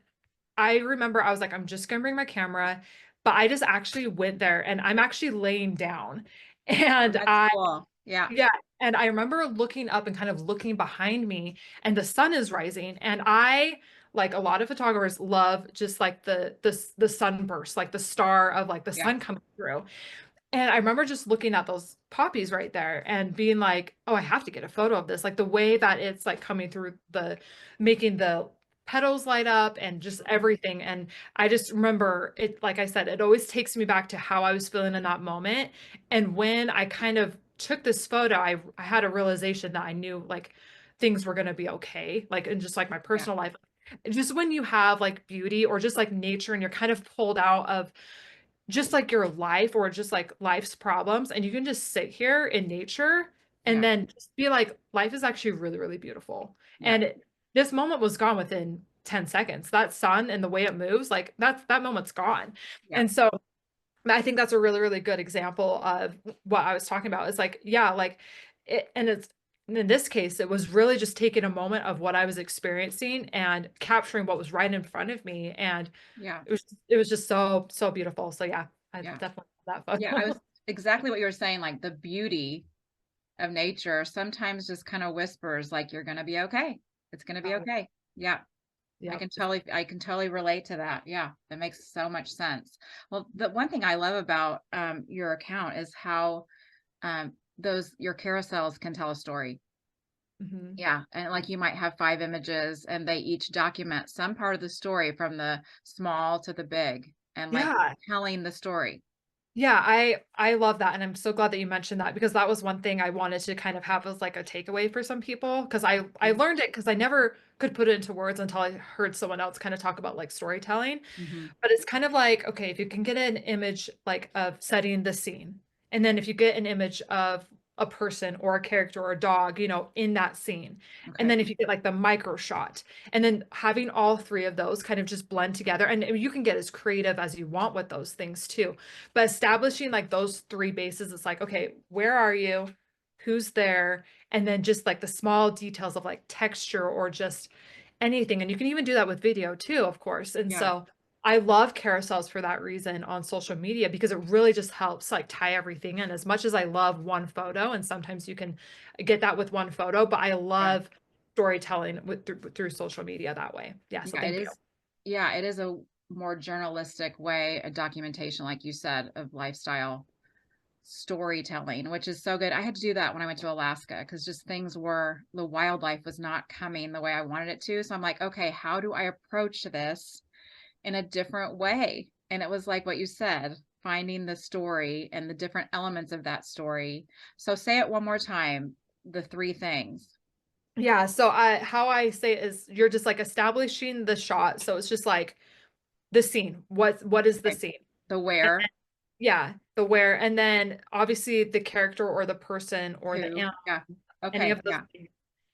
S2: I remember I was like, I'm just gonna bring my camera, but I just actually went there and I'm actually laying down.
S1: Oh,
S2: And
S1: that's cool. Yeah.
S2: yeah, and I remember looking up and kind of looking behind me, and the sun is rising, and I, like a lot of photographers, love just like the sunburst, like the star of like the
S1: Yeah.
S2: sun coming through. And I remember just looking at those poppies right there and being like, oh, I have to get a photo of this. Like the way that it's like coming through making the petals light up and just everything. And I just remember it, like I said, it always takes me back to how I was feeling in that moment. And when I kind of took this photo, I had a realization that I knew like things were going to be okay. Like, in just like my
S1: Yeah.
S2: personal life, just when you have like beauty or just like nature and you're kind of pulled out of just like your life or just like life's problems and you can just sit here in nature and
S1: Yeah.
S2: then just be like life is actually really really beautiful.
S1: Yeah.
S2: And this moment was gone within 10 seconds. That sun and the way it moves, like that moment's gone.
S1: Yeah.
S2: And so I think that's a really really good example of what I was talking about. It's like, yeah, like it, and it's in this case it was really just taking a moment of what I was experiencing and capturing what was right in front of me. And
S1: Yeah.
S2: it was just so so beautiful. So yeah, I
S1: Yeah.
S2: definitely love that
S1: Yeah. I was
S2: photo.
S1: exactly what you were saying, like the beauty of nature sometimes just kind of whispers like you're going to be okay. It's going to be
S2: Oh,
S1: okay. Yeah.
S2: yeah.
S1: I can totally relate to that. Yeah. That makes so much sense. Well, the one thing I love about your account is how those your carousels can tell a story.
S2: Hmm.
S1: Yeah, and like you might have 5 images and they each document some part of the story from the small to the big and like
S2: Yeah.
S1: telling the story.
S2: Yeah, I love that, and I'm so glad that you mentioned that because that was one thing I wanted to kind of have as like a takeaway for some people because I
S1: Mhm.
S2: learned it because I never could put it into words until I heard someone else kind of talk about like storytelling.
S1: Mhm.
S2: But it's kind of like, okay, if you can get an image like of setting the scene, and then if you get an image of a person or a character or a dog, in that scene, and
S1: Okay.
S2: then if you get like the micro shot, and then having all three of those kind of just blend together, and you can get as creative as you want with those things too. But establishing like those three bases, it's like, okay, where are you? Who's there? And then just like the small details of like texture or just anything. And you can even do that with video too, of course. And
S1: Yeah.
S2: so I love carousels for that reason on social media because it really just helps like tie everything in. As much as I love one photo, and sometimes you can get that with one photo, but I
S1: Yeah.
S2: love storytelling through social media that way. Yeah, so
S1: Yeah, it
S2: thank you.
S1: is. Yeah, it is a more journalistic way, a documentation, like you said, of lifestyle storytelling, which is so good. I had to do that when I went to Alaska because just the wildlife was not coming the way I wanted it to. So I'm like, okay, how do I approach this in a different way? And it was like what you said, finding the story and the different elements of that story. So say it one more time, the 3 things.
S2: Yeah, so how I say it is you're just like establishing the shot. So it's just like the scene. What is the
S1: Okay.
S2: scene?
S1: The
S2: And
S1: where,
S2: then, yeah, the where, and then obviously the character or the person or the
S1: who.
S2: animal,
S1: Yeah.
S2: any
S1: Okay.
S2: of those
S1: Yeah.
S2: things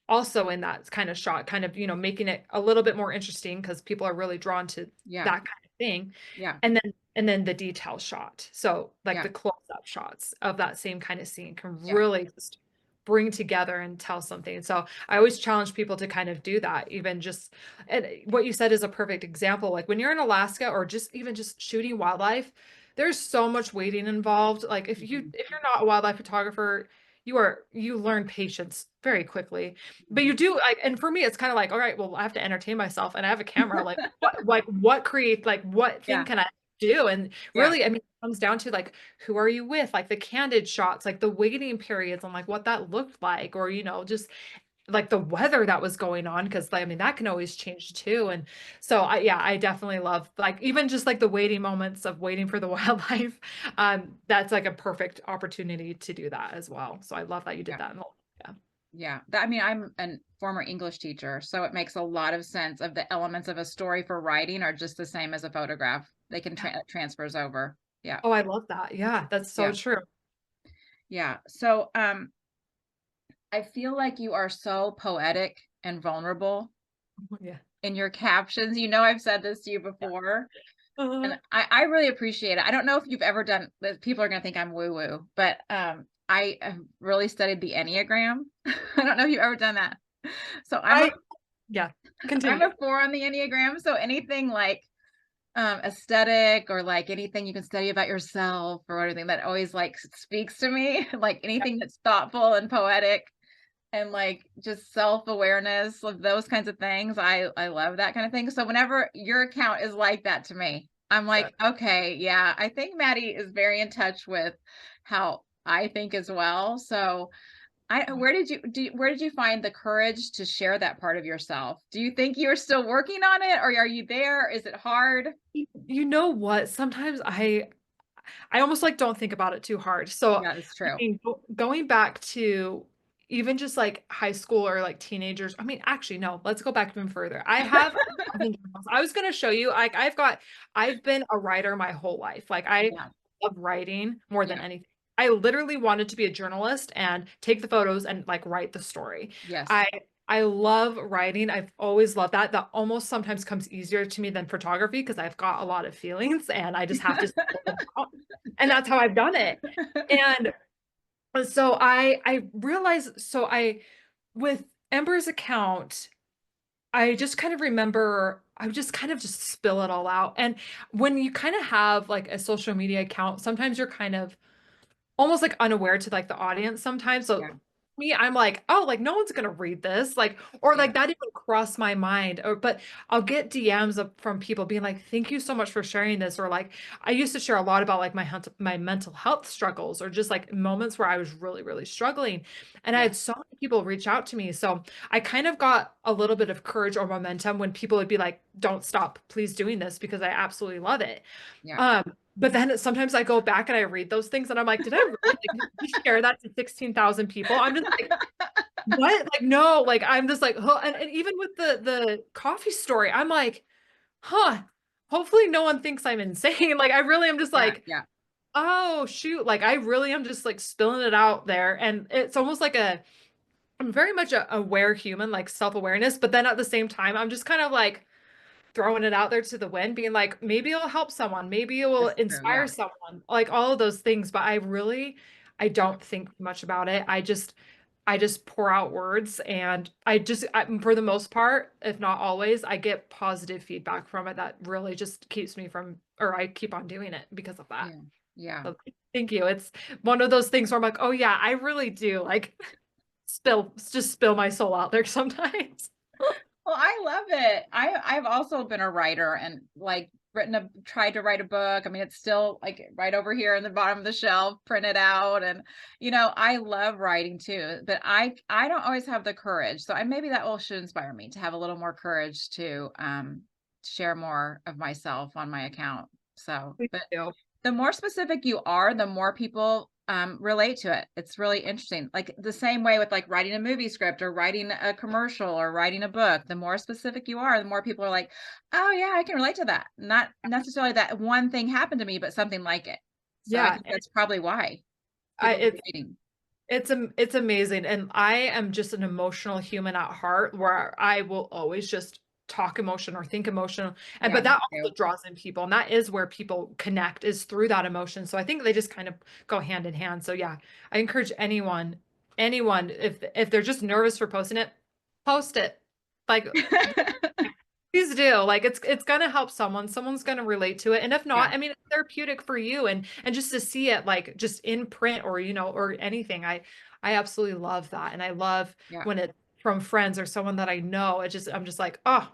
S2: also in that kind of shot, kind of, making it a little bit more interesting because people are really drawn to
S1: Yeah.
S2: that kind of thing.
S1: Yeah.
S2: And then the detail shot. So like
S1: Yeah.
S2: the close-up shots of that same kind of scene can
S1: Yeah.
S2: really just bring together and tell something. So I always challenge people to kind of do that, even just and what you said is a perfect example. Like when you're in Alaska or just even just shooting wildlife, there's so much waiting involved. Like if you
S1: Mhm.
S2: if you're not a wildlife photographer, you learn patience very quickly. But
S1: Mhm.
S2: you do like, and for me it's kind of like, all right, well I have to entertain myself and I have a camera. What create, like what thing
S1: Yeah.
S2: can I do? And
S1: Yeah.
S2: really, I mean, it comes down to like who are you with? Like the candid shots, like the waiting periods and like what that looked like, or just like the weather that was going on because I mean that can always change too. And so I definitely love like even just like the waiting moments of waiting for the wildlife. That's like a perfect opportunity to do that as well. So I love that you did
S1: Yeah.
S2: that. Yeah.
S1: Yeah. I mean, I'm a former English teacher, so it makes a lot of sense of the elements of a story for writing are just the same as a photograph. They can transfers over. Yeah.
S2: Oh, I love that. Yeah, that's so
S1: Yeah.
S2: true.
S1: Yeah. So, I feel like you are so poetic and vulnerable
S2: Yeah.
S1: in your captions. You know, I've said this to you
S2: Yeah.
S1: before,
S2: Uh,
S1: and I really appreciate it. I don't know if you've ever done that. People are going to think I'm woo woo, but I have really studied the Enneagram. I don't know if you've ever done that. So
S2: I yeah.
S1: I'm
S2: Continue.
S1: a 4 on the Enneagram. So anything like aesthetic or like anything you can study about yourself or anything that always like speaks to me, like anything that's thoughtful and poetic and like just self-awareness of those kinds of things. I love that kind of thing. So whenever your account is like that to me. I'm like,
S2: But
S1: okay, yeah, I think Maddie is very in touch with how I think as well. So where did you find the courage to share that part of yourself? Do you think you're still working on it, or are you there? Is it hard?
S2: you know what? Sometimes I almost like don't think about it too hard. So,
S1: Yeah, it's
S2: I
S1: true.
S2: mean, going back to even just like high school or like teenagers. I mean, actually, no, let's go back even further. I think I was going to show you, like, I've been a writer my whole life. Like, I
S1: Yeah,
S2: love writing more than
S1: yeah,
S2: anything. I literally wanted to be a journalist and take the photos and like write the story.
S1: yes,
S2: I I love writing. I've always loved that. That almost sometimes comes easier to me than photography because I've got a lot of feelings and I just have to spill them out. And that's how I've done it. And so I realized, so I with Ember's account, I just kind of remember I would just kind of just spill it all out. And when you kind of have like a social media account, sometimes you're kind of almost like unaware to like the audience sometimes.
S1: yeah,
S2: So me, I'm like, oh, like no one's gonna read this, like, or
S1: yeah,
S2: like that even crossed my mind. Or but I'll get DMs from people being like, thank you so much for sharing this. Or like I used to share a lot about like my mental health struggles or just like moments where I was really, really struggling. And I
S1: yeah,
S2: had so many people reach out to me. So I kind of got a little bit of courage or momentum when people would be like, don't stop, please doing this because I absolutely love it.
S1: yeah.
S2: Um, but then sometimes I go back and I read those things and I'm like, did I really like did you share that to 16,000 people? I'm just like, what? Like, no, like I'm just like, huh. And even with the coffee story, I'm like, huh, hopefully no one thinks I'm insane. Like I really am just
S1: Yeah,
S2: like,
S1: yeah,
S2: oh shoot. Like I really am just like spilling it out there. And it's almost like I'm very much a aware human, like self-awareness, but then at the same time, I'm just kind of like throwing it out there to the wind, being like, maybe it'll help someone, maybe it will
S1: that's true. Yeah,
S2: inspire someone, like all of those things. But I don't think much about it. I just pour out words and for the most part, if not always, I get positive feedback from it that really just keeps me from, or I keep on doing it because of that.
S1: yeah, yeah.
S2: So thank you. It's one of those things where I'm like, oh yeah, I really do like just spill my soul out there sometimes.
S1: Well, I love it. I've also been a writer and like tried to write a book. I mean, it's still like right over here in the bottom of the shelf, printed out. And I love writing too, but I don't always have the courage. So maybe that will should inspire me to have a little more courage to share more of myself on my account. So,
S2: Thank
S1: but
S2: you.
S1: the more specific you are, the more people relate to it. It's really interesting. Like the same way with like writing a movie script or writing a commercial or writing a book, the more specific you are, the more people are like, oh yeah, I can relate to that. Not necessarily that one thing happened to me, but something like it. So I
S2: Yeah,
S1: think that's probably why
S2: I,
S1: people are
S2: it's
S1: relating.
S2: it's amazing. And I am just an emotional human at heart where I will always just talk emotion or think emotion. And
S1: Yeah,
S2: but
S1: me
S2: that also
S1: too.
S2: draws in people. And that is where people connect is through that emotion. So I think they just kind of go hand in hand. So yeah, I encourage anyone, if they're just nervous for posting it, post it. Like please do. Like it's gonna help someone. Someone's gonna relate to it. And if
S1: Yeah,
S2: not, I mean it's therapeutic for you and just to see it like just in print or or anything. I absolutely love that. And I love
S1: yeah.
S2: when it's from friends or someone that I know. I'm just like, oh,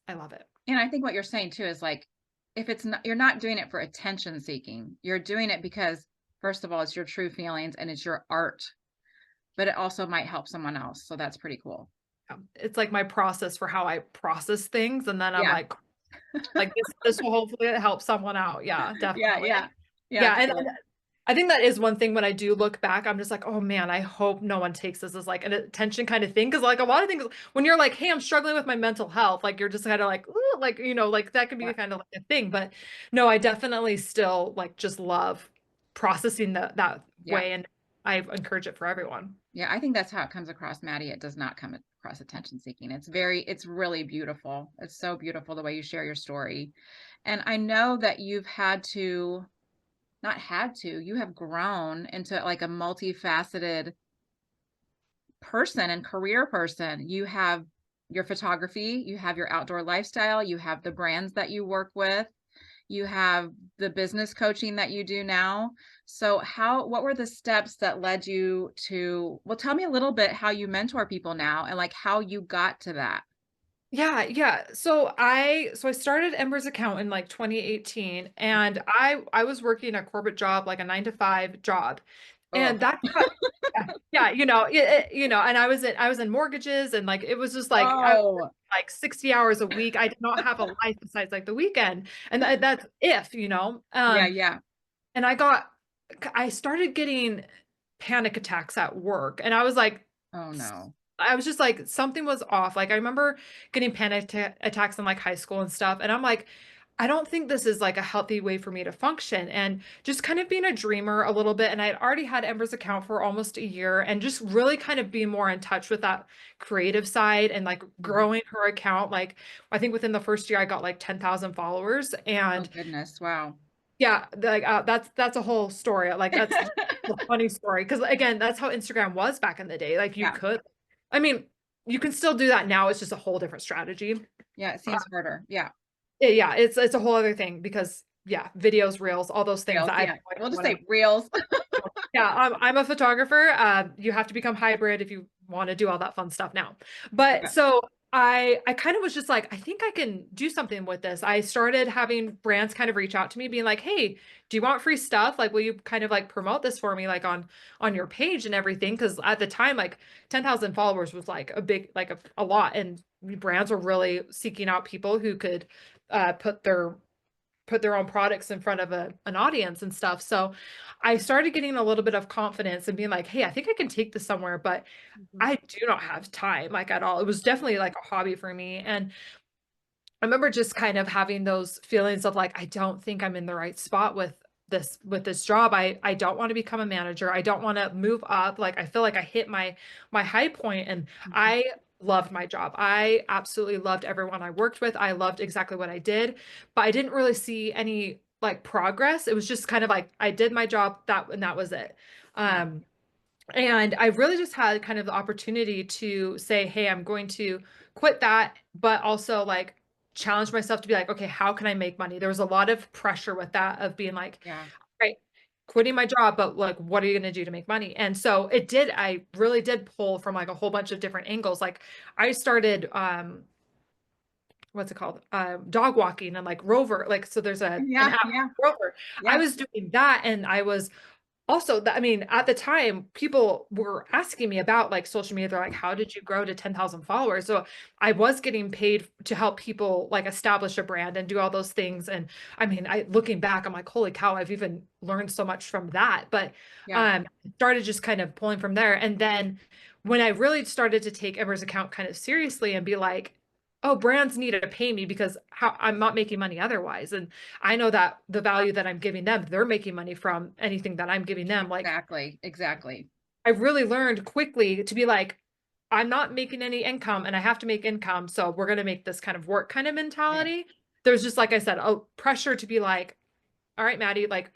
S2: I love it.
S1: And I think what you're saying too is like, if it's not, you're not doing it for attention seeking. You're doing it because, first of all, it's your true feelings and it's your art, but it also might help someone else. So that's pretty cool.
S2: It's like my process for how I process things. And then I'm
S1: Yeah.
S2: like this will hopefully help someone out. Yeah,
S1: Yeah,
S2: definitely.
S1: yeah. Yeah,
S2: Yeah, and
S1: cool.
S2: I think that is one thing when I do look back, I'm just like, oh man, I hope no one takes this as like an attention kind of thing. Cause like a lot of things, when you're like, hey, I'm struggling with my mental health, like you're just kind of like, ooh, like, like that could be
S1: Yeah,
S2: kind of like a thing. But no, I definitely still like just love processing that
S1: yeah.
S2: way. And I encourage it for everyone.
S1: Yeah, I think that's how it comes across, Maddie. It does not come across attention seeking. It's really beautiful. It's so beautiful the way you share your story. And I know that you've had to, not had to, you have grown into like a multifaceted person and career person. You have your photography, you have your outdoor lifestyle, you have the brands that you work with, you have the business coaching that you do now. So what were the steps that led you to, well, tell me a little bit how you mentor people now and like how you got to that.
S2: Yeah. So I started Ember's account in like 2018, and I was working a corporate job, like a 9 to 5 job.
S1: Oh,
S2: And that got, yeah, and I was in mortgages, and like it was just like I was
S1: oh,
S2: like 60 hours a week. I did not have a life besides like the weekend. And that's if.
S1: yeah, yeah.
S2: And I started getting panic attacks at work, and
S1: Oh no.
S2: I was just like, something was off. Like, I remember getting attacks in like high school and stuff. And I'm like, I don't think this is like a healthy way for me to function. And just kind of being a dreamer a little bit. And I had already had Ember's account for almost a year, and just really kind of being more in touch with that creative side and like
S1: Mhm.
S2: growing her account. Like, I think within the first year, I got like 10,000 followers.
S1: Oh
S2: And
S1: goodness. Wow.
S2: yeah, like that's a whole story. Like, that's just a funny story. Because again, that's how Instagram was back in the day. Like,
S1: Yeah.
S2: I mean, you can still do that now. It's just a whole different strategy.
S1: Yeah. It
S2: Uh,
S1: seems harder. Yeah.
S2: yeah, it's a whole other thing because yeah, videos, reels, all those things
S1: Reels.
S2: that I have
S1: Yeah.
S2: no idea
S1: We'll just
S2: what I'm.
S1: say reels.
S2: Yeah, I'm a photographer. You have to become hybrid if you want to do all that fun stuff now. But
S1: Yeah.
S2: so I kind of was just like, I think I can do something with this. I started having brands kind of reach out to me, being like, "Hey, do you want free stuff? Like, will you kind of like promote this for me, like on your page and everything?" Because at the time, like 10,000 followers was like a big, like a lot, and brands were really seeking out people who could put their own products in front of an audience and stuff. So I started getting a little bit of confidence and being like, hey, I think I can take this somewhere, but
S1: Mhm.
S2: I do not have time, like, at all. It was definitely like a hobby for me. And I remember just kind of having those feelings of like, I don't think I'm in the right spot with this job. I don't want to become a manager. I don't want to move up. Like, I feel like I hit my high point, and
S1: Mhm.
S2: I loved my job. I absolutely loved everyone I worked with. I loved exactly what I did, but I didn't really see any like progress. It was just kind of like I did my job, that was it.
S1: Yeah.
S2: Um and I really just had kind of the opportunity to say, hey, I'm going to quit that, but also like challenge myself to be like, okay, how can I make money? There was a lot of pressure with that of being like,
S1: Yeah.
S2: right, quitting my job, but like, what are you going to do to make money? And so I really did pull from like a whole bunch of different angles. Like, I started, what's it called? Dog walking and like Rover. Like, so there's an
S1: Yeah.
S2: app,
S1: Yeah.
S2: Rover. I
S1: Yeah.
S2: was doing that, and I was also, I mean, at the time, people were asking me about like social media. They're like, how did you grow to 10,000 followers? So I was getting paid to help people like establish a brand and do all those things. And I mean, looking back, I'm like, holy cow, I've even learned so much from that. But
S1: Yeah.
S2: started just kind of pulling from there. And then when I really started to take Ember's account kind of seriously and be like, oh, brands need to pay me because I'm not making money otherwise. And I know that the value that I'm giving them, they're making money from anything that I'm giving them. Like,
S1: Exactly. Exactly.
S2: I really learned quickly to be like, I'm not making any income and I have to make income. So we're going to make this kind of work kind of
S1: Yeah.
S2: mentality. There's just, like I said, a pressure to be like, all right, Maddie, like,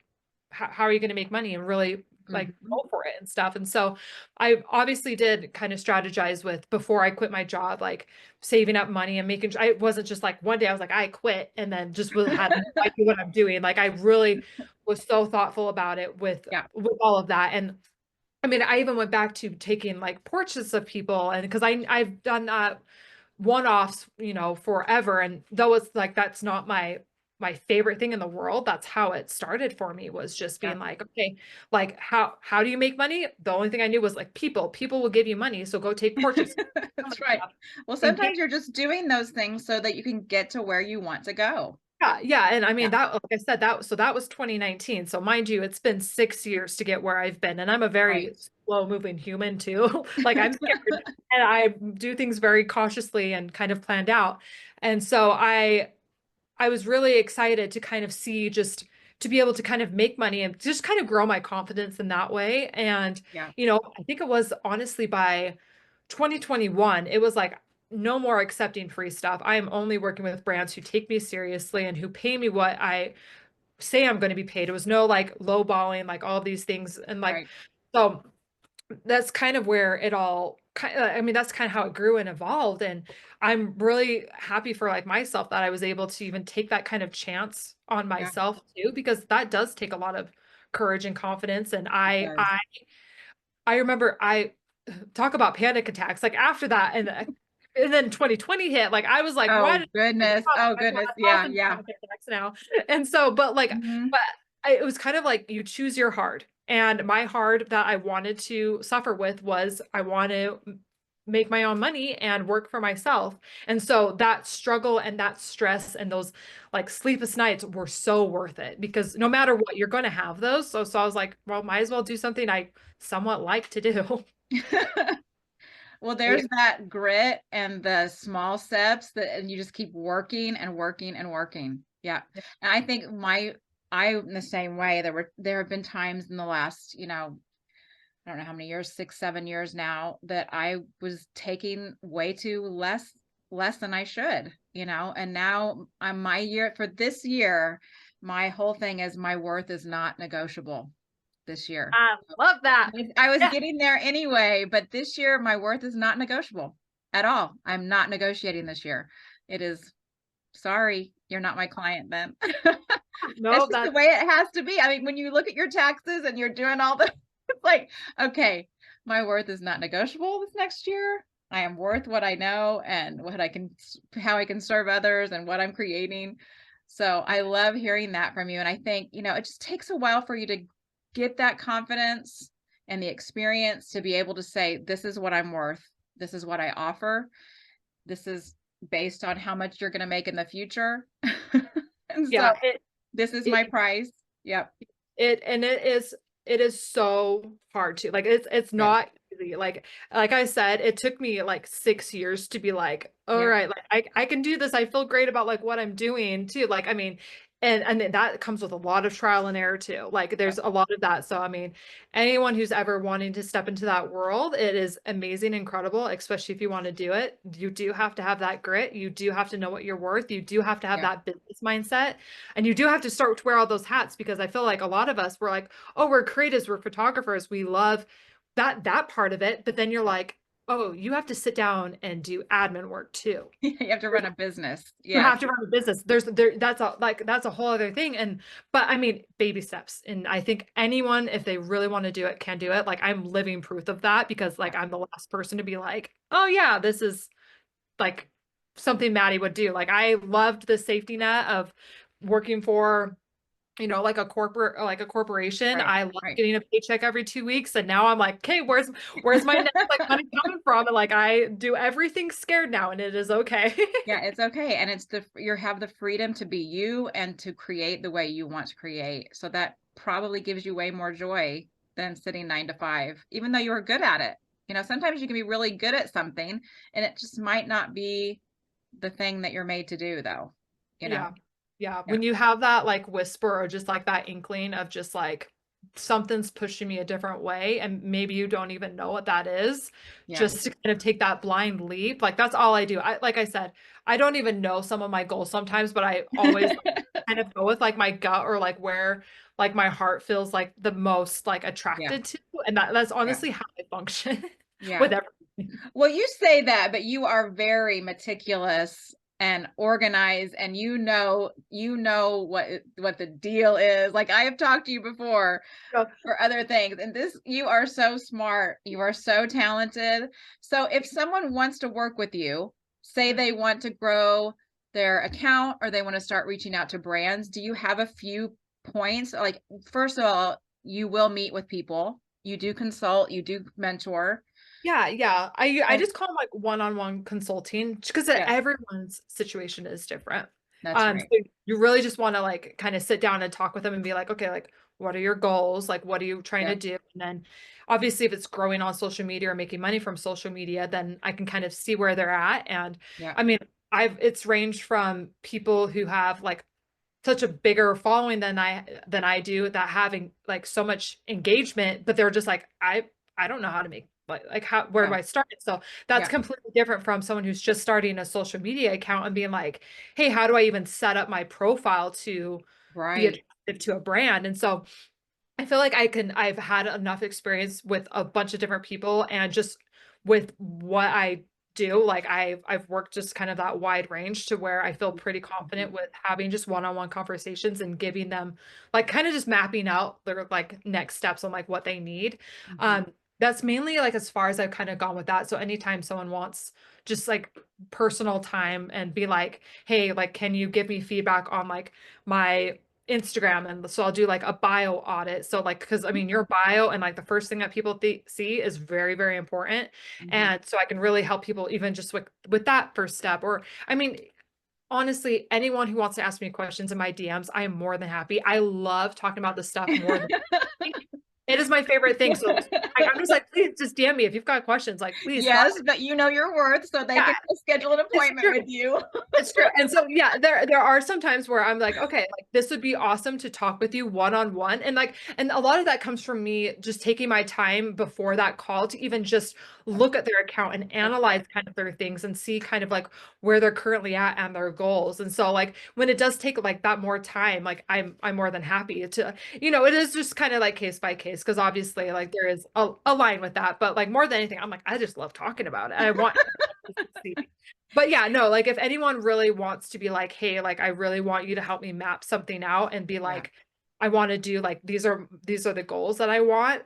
S2: how are you going to make money and really like
S1: Mhm.
S2: go for it and stuff? And so I obviously did kind of strategize with before I quit my job, like saving up money and making sure I wasn't just like one day I was like, I quit and then just had no idea what I'm doing. Like, I really was so thoughtful about it
S1: Yeah.
S2: with all of that. And I mean, I even went back to taking like portraits of people, and because I've done one-offs, forever. And though it's like that's not my favorite thing in the world, that's how it started for me, was just
S1: Yeah.
S2: being like, okay, like how do you make money? The only thing I knew was like people will give you money, so go take portraits
S1: That's
S2: and
S1: right.
S2: stuff.
S1: Well,
S2: Engage.
S1: sometimes you're just doing those things so that you can get to where you want to go.
S2: Yeah, and I mean,
S1: Yeah.
S2: that, like I said, that was 2019. So mind you, it's been 6 years to get where I've been, and I'm a
S1: Right.
S2: very slow moving human too. Like, I'm scared, and I do things very cautiously and kind of planned out. And so I was really excited to kind of see, just to be able to kind of make money and just kind of grow my confidence in that way. And,
S1: Yeah.
S2: I think it was honestly by 2021, it was like, no more accepting free stuff. I am only working with brands who take me seriously and who pay me what I say I'm going to be paid. It was no like lowballing, like all of these things. And like,
S1: Right.
S2: so that's kind of where it all I mean, that's kind of how it grew and evolved. And I'm really happy for like myself that I was able to even take that kind of chance on
S1: Yeah.
S2: myself too, because that does take a lot of courage and confidence. And
S1: It
S2: I
S1: does.
S2: I I remember I talk about panic attacks like after that, and and then 2020 hit. Like I was like, why
S1: Oh
S2: did I
S1: goodness.
S2: have
S1: Oh
S2: my
S1: goodness. Yeah,
S2: thousand
S1: yeah.
S2: contacts now? And so, but like,
S1: Hmm.
S2: but it was kind of like you choose your hard. And my hard that I wanted to suffer with was I want to make my own money and work for myself. And so that struggle and that stress and those like sleepless nights were so worth it because no matter what, you're going to have those. So I was like, well, might as well do something I somewhat like to do.
S1: Well,
S2: Yeah.
S1: there's that grit and the small steps that and you just keep working and working and working. Yeah. And I think I'm the same way. There have been times in the last, I don't know how many years, 6, 7 years now, that I was taking way too less than I should, and now my year for this year, my whole thing is my worth is not negotiable this year.
S2: I love that.
S1: I was
S2: Yeah.
S1: getting there anyway, but this year my worth is not negotiable at all. I'm not negotiating this year. It is sorry, you're not my client then. That's
S2: No,
S1: just the
S2: that
S1: way it has to be. I mean, when you look at your taxes and you're doing all the, it's like, okay, my worth is not negotiable this next year. I am worth what I know and how I can serve others and what I'm creating. So I love hearing that from you. And I think, it just takes a while for you to get that confidence and the experience to be able to say, this is what I'm worth. This is what I offer. This is based on how much you're going to make in the future. And so
S2: yeah,
S1: this is
S2: it
S1: my price. Yep.
S2: it is so hard to like it's
S1: Yes.
S2: not easy. Like I said, it took me like 6 years to be like, all
S1: Yeah.
S2: right, like I can do this. I feel great about like what I'm doing too. Like, I mean, and then that comes with a lot of trial and error too. Like
S1: Yep.
S2: there's a lot of that. So I mean, anyone who's ever wanting to step into that world, it is amazing, incredible, especially if you want to do it. You do have to have that grit. You do have to know what you're worth. You do have to have
S1: Yeah.
S2: that business mindset. And you do have to start to wear all those hats because I feel like a lot of us were like, oh, we're creatives, we're photographers, we love that part of it. But then you're like, oh, you have to sit down and do admin work too.
S1: You have to run a business.
S2: You
S1: Yes.
S2: have to run a business. That's a whole other thing. But I mean, baby steps. And I think anyone, if they really want to do it, can do it. Like I'm living proof of that because like I'm the last person to be like, oh yeah, this is like something Maddie would do. Like I loved the safety net of working for like a corporation.
S1: Right.
S2: I love
S1: Right.
S2: getting a paycheck every 2 weeks. And now I'm like, okay, where's my next like money coming from? And like I do everything scared now and it is okay.
S1: Yeah, it's okay. And you have the freedom to be you and to create the way you want to create. So that probably gives you way more joy than sitting 9 to 5, even though you're good at it. Sometimes you can be really good at something and it just might not be the thing that you're made to do though. You know?
S2: Yeah. Yeah.
S1: Yeah.
S2: When you have that like whisper or just like that inkling of just like something's pushing me a different way, and maybe you don't even know what that is,
S1: Yeah.
S2: just to kind of take that blind leap. Like that's all I do. Like I said, I don't even know some of my goals sometimes, but I always kind of go with like my gut or like where like my heart feels like the most like
S1: Yeah.
S2: attracted to. And that's
S1: Yeah.
S2: honestly how I function
S1: Yeah.
S2: with everything.
S1: Well, you say that, but you are very meticulous and organized and you know what the deal is. Like I have talked to you before
S2: So,
S1: for other things and this you are so smart. You are so talented. So if someone wants to work with you, say they want to grow their account or they want to start reaching out to brands, do you have a few points? Like first of all, you will meet with people. You do consult, you do mentor.
S2: yeah, yeah. I
S1: And
S2: just call them like one-on-one consulting because
S1: yes,
S2: everyone's situation is different.
S1: that's
S2: So
S1: right.
S2: you really just want to like kind of sit down and talk with them and be like, okay, like what are your goals? Like what are you trying
S1: Yeah.
S2: to do? And then obviously if it's growing on social media or making money from social media, then I can kind of see where they're at. And
S1: Yeah.
S2: I mean, it's ranged from people who have like such a bigger following than I do that having like so much engagement, but they're just like, I don't know how to make like how where do
S1: Yeah.
S2: I start? So that's
S1: Yeah.
S2: completely different from someone who's just starting a social media account and being like, hey, how do I even set up my profile to be
S1: Right.
S2: attractive to a brand? And so I feel like I've had enough experience with a bunch of different people and just with what I do, like I've worked just kind of that wide range to where I feel pretty confident
S1: Mhm.
S2: with having just one-on-one conversations and giving them like kind of just mapping out their like next steps on like what they need.
S1: Mhm.
S2: Um, that's mainly like as far as I've kind of gone with that. So anytime someone wants just like personal time and be like, hey, like, can you give me feedback on like my Instagram? And so I'll do like a bio audit. So like, because I mean, your bio and like the first thing that people see is very, very important.
S1: Mhm.
S2: And so I can really help people even just with that first step. Or I mean, honestly, anyone who wants to ask me questions in my DMs, I am more than happy. I love talking about this stuff more than it is my favorite thing. So I'm just like, please just DM me if you've got questions. Like, please talk.
S1: Yes, but you know your worth, so they
S2: Yeah,
S1: can schedule an
S2: it's
S1: appointment
S2: true.
S1: with you.
S2: It's true. And so yeah, there are some times where I'm like, okay, like this would be awesome to talk with you one on one. And like, and a lot of that comes from me just taking my time before that call to even just look at their account and
S1: That's
S2: analyze
S1: good.
S2: kind of their things and see kind of like where they're currently at and their goals. And so like when it does take like that more time, like I'm more than happy to, it is just kind of like case by case because obviously like there is a line with that. But like more than anything, I'm like, I just love talking about it. I want to succeed. But yeah, no, like if anyone really wants to be like, hey, like I really want you to help me map something out and be
S1: Yeah.
S2: like, I want to do like these are the goals that I want.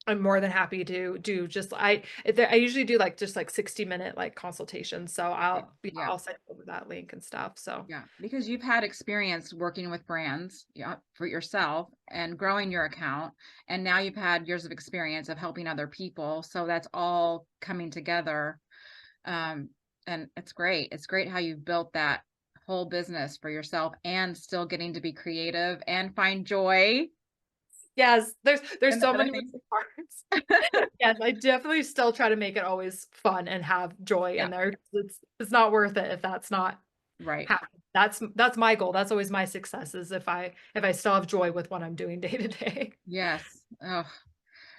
S2: I'm more than happy to do just I usually do like just like 60-minute like consultations. So
S1: Okay. Yeah.
S2: I'll send over that link and stuff. So
S1: Yeah. Because you've had experience working with brands, yeah, for yourself and growing your account. And now you've had years of experience of helping other people. So that's all coming together. Um, and it's great. It's great how you've built that whole business for yourself and still getting to be creative and find joy
S2: yes, there's
S1: in the
S2: so
S1: other
S2: many
S1: things.
S2: moving parts. Yes, I definitely still try to make it always fun and have joy
S1: Yeah.
S2: in there. It's not worth it if that's not
S1: Right.
S2: happy. That's my goal. That's always my success is if I still have joy with what I'm doing day to day.
S1: Yes. Oh,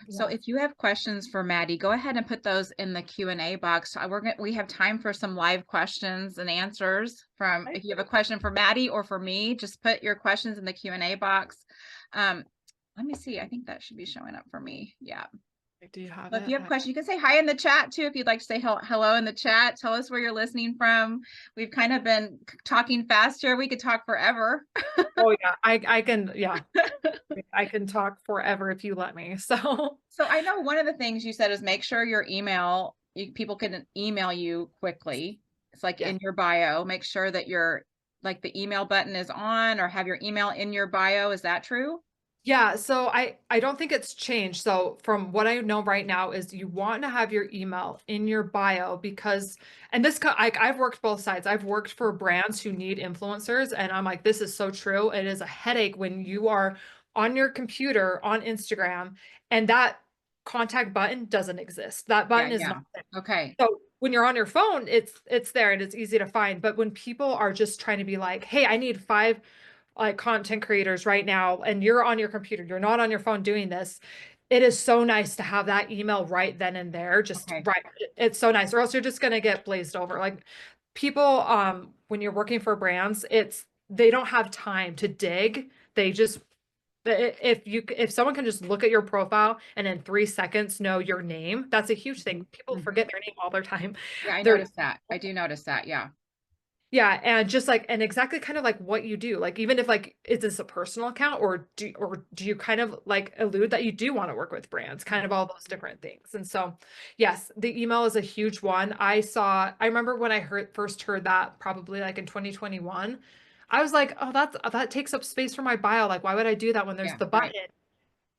S1: so
S2: Yes.
S1: if you have questions for Maddie, go ahead and put those in the Q&A box. We have time for some live questions and answers from
S2: I
S1: if you have a question for Maddie or for me, just put your questions in the Q&A box. Um, let me see. I think that should be showing up for me. Yeah.
S2: do you have
S1: So if
S2: it?
S1: you have a question, you can say hi in the chat too. If you'd like to say hello in the chat, tell us where you're listening from. We've kind of been talking faster. We could talk forever.
S2: Oh yeah, I can yeah, I can talk forever if you let me. So
S1: So I know one of the things you said is make sure your people can email you quickly. It's like
S2: yeah.
S1: in your bio, make sure that like the email button is on or have your email in your bio. Is that true?
S2: Yeah, so I don't think it's changed. So from what I know right now is you want to have your email in your bio because and I've worked both sides. I've worked for brands who need influencers and I'm like this is so true. It is a headache when you are on your computer on Instagram and that contact button doesn't exist. That
S1: Yeah,
S2: button is not
S1: yeah. Okay.
S2: so when you're on your phone, it's there and it's easy to find. But when people are just trying to be like, hey, I need five like content creators right now, and you're on your computer, you're not on your phone doing this, it is so nice to have that email right then and there. Just
S1: Okay.
S2: right. It's so nice, or else you're just gonna get blazed over. Like people, when you're working for brands, they don't have time to dig. They just if someone can just look at your profile and in 3 seconds know your name, that's a huge thing. People
S1: Mhm.
S2: forget their name all their time.
S1: Yeah, I
S2: They're
S1: noticed that. I do notice that. Yeah.
S2: yeah, and just like and exactly kind of like what you do. Like even if like is this a personal account or do you kind of like allude that you do want to work with brands, kind of all those different things. And so yes, the email is a huge one. I remember when I first heard that probably like in 2021. I was like, oh, that takes up space for my bio. Like, why would I do that when there's
S1: Yeah,
S2: the
S1: right.
S2: button?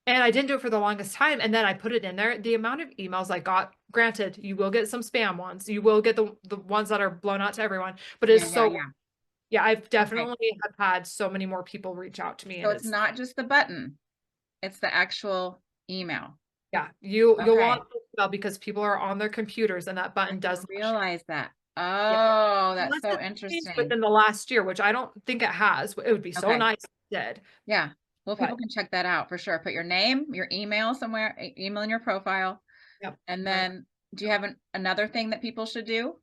S2: And I didn't do it for the longest time. And then I put it in there. The amount of emails I got, granted, you will get some spam ones. You will get the ones that are blown out to everyone, but
S1: Yeah,
S2: it's
S1: yeah,
S2: so
S1: yeah.
S2: yeah, I've
S1: Okay.
S2: definitely have had so many more people reach out to me
S1: So
S2: and
S1: it's
S2: it's
S1: not just the button, it's the actual email.
S2: yeah, you'll want
S1: Okay.
S2: to email because people are on their computers and that
S1: I
S2: button does
S1: didn't
S2: not show.
S1: realize that.
S2: Yeah.
S1: Oh, that's
S2: Unless
S1: so
S2: it's changed
S1: interesting.
S2: within the last year, which I don't think it has. It would be so
S1: Okay.
S2: nice if it did.
S1: Yeah. Well, people
S2: But
S1: can check that out for sure. Put your name, your email somewhere, email in your profile.
S2: yep,
S1: And
S2: right.
S1: then do you have another thing that people should do?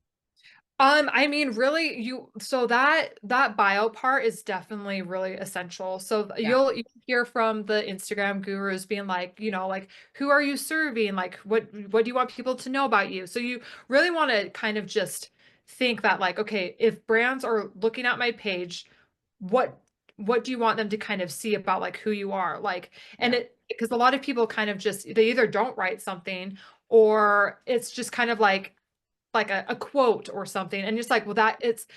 S2: I mean, really, so that bio part is definitely really essential. So
S1: Yeah.
S2: you hear from the Instagram gurus being like, like who are you serving? Like what do you want people to know about you? So you really want to kind of just think that like, okay, if brands are looking at my page, what what do you want them to kind of see about like who you are? Like, and
S1: Yeah.
S2: because a lot of people kind of just, they either don't write something or it's just kind of like a quote or something. And just like, well, that it's,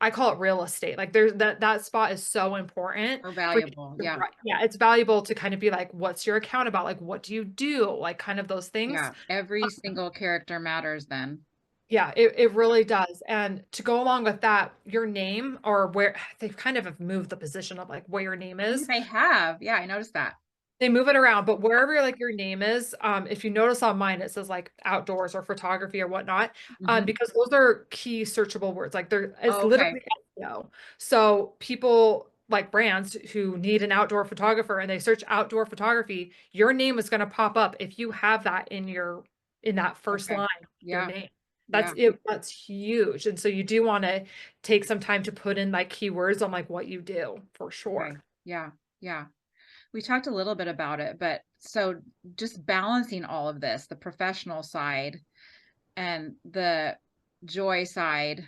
S2: I call it real estate. Like there's that spot is so important
S1: Or
S2: for you
S1: valuable.
S2: to
S1: Yeah.
S2: yeah, it's valuable to kind of be like, what's your account about? Like, what do you do? Like kind of those things.
S1: Yeah. Every single character matters then.
S2: Yeah, it really does. And to go along with that, your name or where they've kind of have moved the position of like where your name
S1: Yeah,
S2: is.
S1: they have. Yeah, I noticed that.
S2: They move it around, but wherever like your name is, if you notice on mine, it says like outdoors or photography or whatnot,
S1: Mhm.
S2: because those are key searchable words. Like there, it's
S1: Oh, okay.
S2: literally SEO. So people like brands who need an outdoor photographer and they search outdoor photography, your name is going to pop up if you have that in that first
S1: Okay.
S2: line, your
S1: Yeah.
S2: name. That's
S1: Yeah.
S2: it. That's huge. And so you do want to take some time to put in like keywords on like what you do for
S1: Okay.
S2: sure.
S1: Yeah. Yeah. We talked a little bit about it, but so just balancing all of this, the professional side and the joy side,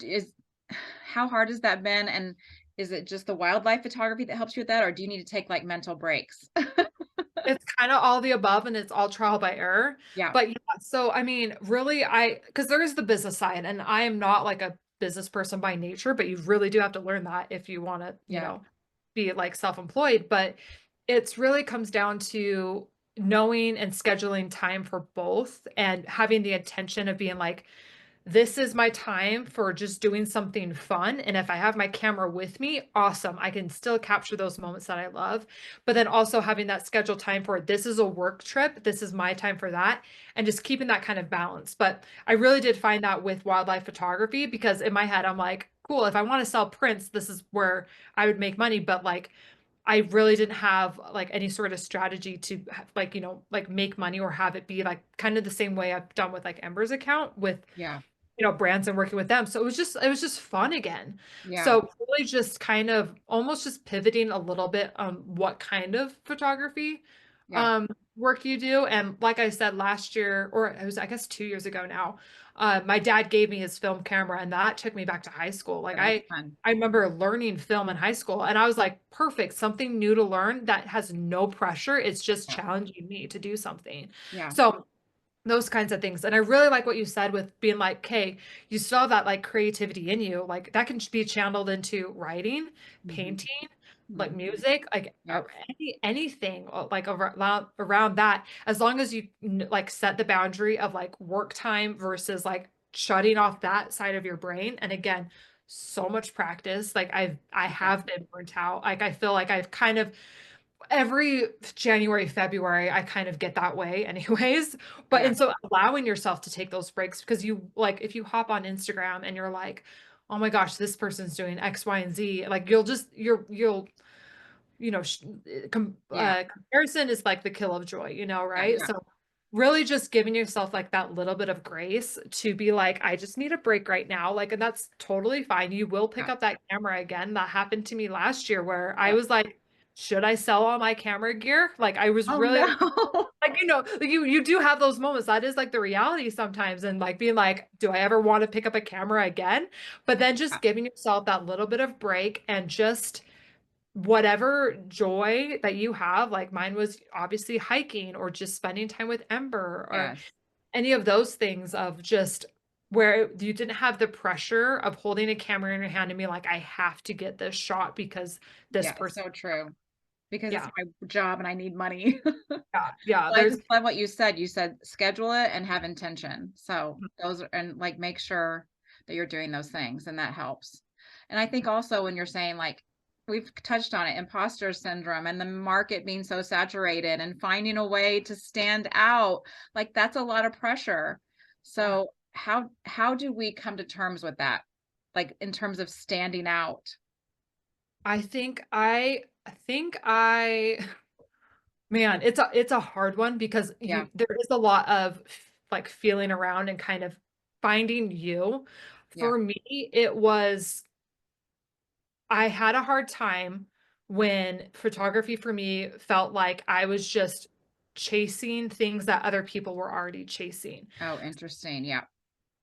S1: is how hard has that been? And is it just the wildlife photography that helps you with that, or do you need to take like mental breaks?
S2: It's kind of all the above and it's all trial by error.
S1: Yeah.
S2: But yeah, so I mean, really, because there is the business side, and I am not like a business person by nature, but you really do have to learn that if you want to,
S1: Yeah.
S2: be like self-employed. But it's really comes down to knowing and scheduling time for both and having the intention of being like, this is my time for just doing something fun. And if I have my camera with me, awesome. I can still capture those moments that I love. But then also having that scheduled time for this is a work trip. This is my time for that. And just keeping that kind of balance. But I really did find that with wildlife photography because in my head, I'm like, cool, if I want to sell prints, this is where I would make money. But like, I really didn't have like any sort of strategy to like, like make money or have it be like kind of the same way I've done with like Ember's account with
S1: Yeah.
S2: brands and working with them. So it was just fun again.
S1: Yeah.
S2: So really just kind of almost just pivoting a little bit on what kind of photography
S1: Yeah.
S2: work you do. And like I said last year, or it was I guess 2 years ago now, my dad gave me his film camera and that took me back to high school. Like
S1: Oh, that's fun.
S2: I remember learning film in high school and I was like, perfect, something new to learn that has no pressure. It's just
S1: Yeah.
S2: challenging me to do something.
S1: Yeah.
S2: So those kinds of things. And I really like what you said with being like, okay, you still have that like creativity in you. Like that can be channeled into writing,
S1: Hmm.
S2: painting, like
S1: Hmm.
S2: music, like
S1: Yeah.
S2: anything like around that, as long as you like set the boundary of like work time versus like shutting off that side of your brain. And again, so much practice. Like I
S1: Yeah.
S2: have been burnt out. Like I feel like I've kind of every January, February, I kind of get that way anyways. But
S1: Yeah.
S2: and so allowing yourself to take those breaks because you like if you hop on Instagram and you're like, oh my gosh, this person's doing X, Y, and Z, like you'll
S1: Yeah.
S2: comparison is like the kill of joy,
S1: Yeah.
S2: right?
S1: Yeah.
S2: So really just giving yourself like that little bit of grace to be like, I just need a break right now. Like, and that's totally fine. You will pick
S1: Yeah.
S2: up that camera again. That happened to me last year where I
S1: Yeah.
S2: was like, should I sell all my camera gear? Like I was
S1: Oh
S2: really
S1: no.
S2: like, like you do have those moments. That is like the reality sometimes. And like being like, do I ever want to pick up a camera again? But then
S1: Yeah.
S2: just giving yourself that little bit of break and just whatever joy that you have, like mine was obviously hiking or just spending time with Ember or
S1: Yes.
S2: any of those things of just where you didn't have the pressure of holding a camera in your hand and being like, I have to get this shot because this
S1: Yeah. It's
S2: person.
S1: so true because it's
S2: Yeah,
S1: my job and I need money.
S2: yeah, yeah.
S1: Well, I
S2: There's
S1: just love what you said. You said schedule it and have intention. So those are, and like make sure that you're doing those things and that helps. And I think also when you're saying like we've touched on it, imposter syndrome and the market being so saturated and finding a way to stand out, like that's a lot of pressure.
S2: yeah.
S1: So how do we come to terms with that? Like in terms of standing out?
S2: I think I man, it's a hard one because
S1: Yeah.
S2: there is a lot of like feeling around and kind of finding you.
S1: Yeah.
S2: For me, it was I had a hard time when photography for me felt like I was just chasing things that other people were already chasing.
S1: Oh, interesting. Yeah.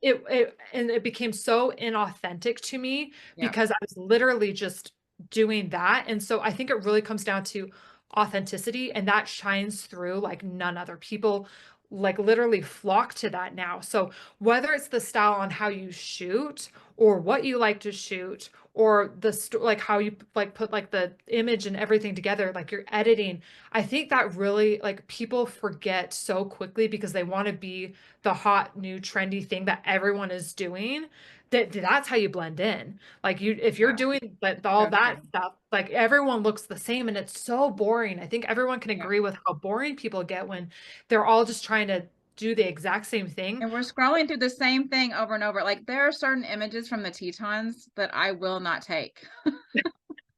S2: It became so inauthentic to me
S1: Yeah.
S2: because I was literally just doing that. And so I think it really comes down to authenticity, and that shines through like none other. People like literally flock to that now. So whether it's the style on how you shoot or what you like to shoot or like how you like put like the image and everything together, like your editing, I think that really like people forget so quickly because they want to be the hot new trendy thing that everyone is doing, that's how you blend in. Like you, if you're
S1: Yeah.
S2: doing like all
S1: So
S2: that
S1: true.
S2: stuff, like everyone looks the same and it's so boring. I think everyone can
S1: Yeah.
S2: agree with how boring people get when they're all just trying to do the exact same thing.
S1: And we're scrolling through the same thing over and over. Like there are certain images from the Tetons that I will not take.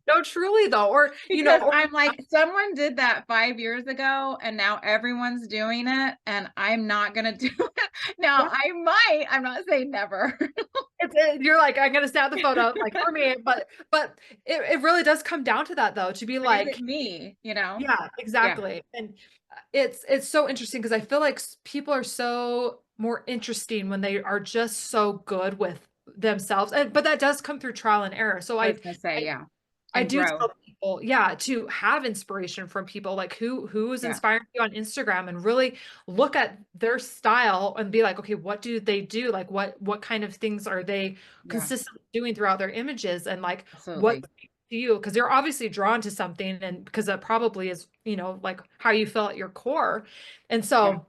S2: No, truly though, or
S1: Because
S2: or
S1: I'm like, someone did that 5 years ago and now everyone's doing it and I'm not gonna do it. Now
S2: yeah,
S1: I might, I'm not saying never.
S2: you're like, I'm gonna snap the photo, like for me, but it really does come down to that though, to be
S1: But is it
S2: like,
S1: me, you know?
S2: yeah,
S1: Yeah,
S2: exactly. And it's so interesting because I feel like people are so more interesting when they are just so good with themselves. And but that does come through trial and error. So
S1: I was gonna say,
S2: I
S1: yeah.
S2: I
S1: And
S2: do
S1: grow.
S2: tell people, yeah, to have inspiration from people like who is
S1: Yeah,
S2: inspiring you on Instagram and really look at their style and be like, okay, what do they do? Like what kind of things are they
S1: yeah,
S2: consistently doing throughout their images and like what
S1: absolutely.
S2: speaks to you? Because you're obviously drawn to something and because that probably is, like how you feel at your core. And
S1: Yeah.
S2: so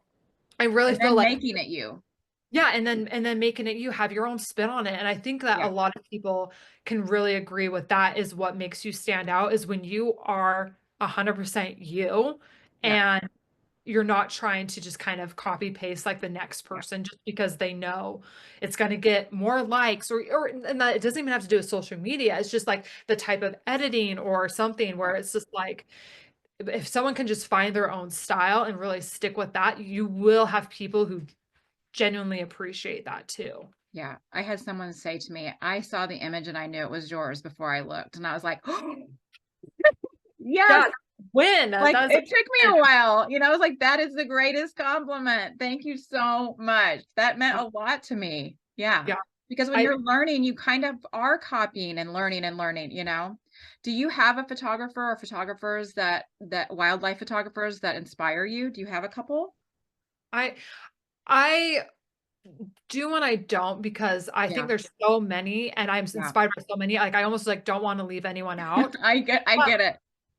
S2: I really
S1: And
S2: feel
S1: then
S2: like
S1: making it you.
S2: yeah, and then making it you have your own spin on it. And I think that a
S1: Yeah,
S2: lot of people can really agree with that is what makes you stand out is when you are 100% you
S1: yeah,
S2: and you're not trying to just kind of copy paste like the next
S1: yeah,
S2: person just because they know it's going to get more likes or and that it doesn't even have to do with social media. It's just like the type of editing or something
S1: yeah,
S2: where it's just like if someone can just find their own style and really stick with that, you will have people who genuinely appreciate that too.
S1: yeah. I had someone say to me, I saw the image and I knew it was yours before I looked. And I was like, oh, yes.
S2: Yeah, win.
S1: Like
S2: That's a
S1: it took me
S2: win.
S1: a while, I was like, that is the greatest compliment. Thank you so much. That meant
S2: Yeah,
S1: a lot to me. Yeah.
S2: yeah.
S1: Because when
S2: I
S1: you're learning, you kind of are copying and learning. Do you have a photographer or photographers that wildlife photographers that inspire you? Do you have a couple?
S2: I I do and I don't because I think
S1: Yeah.
S2: there's so many and I'm
S1: Yeah.
S2: inspired by so many. Like I almost like don't want to leave anyone out.
S1: I
S2: But
S1: get it.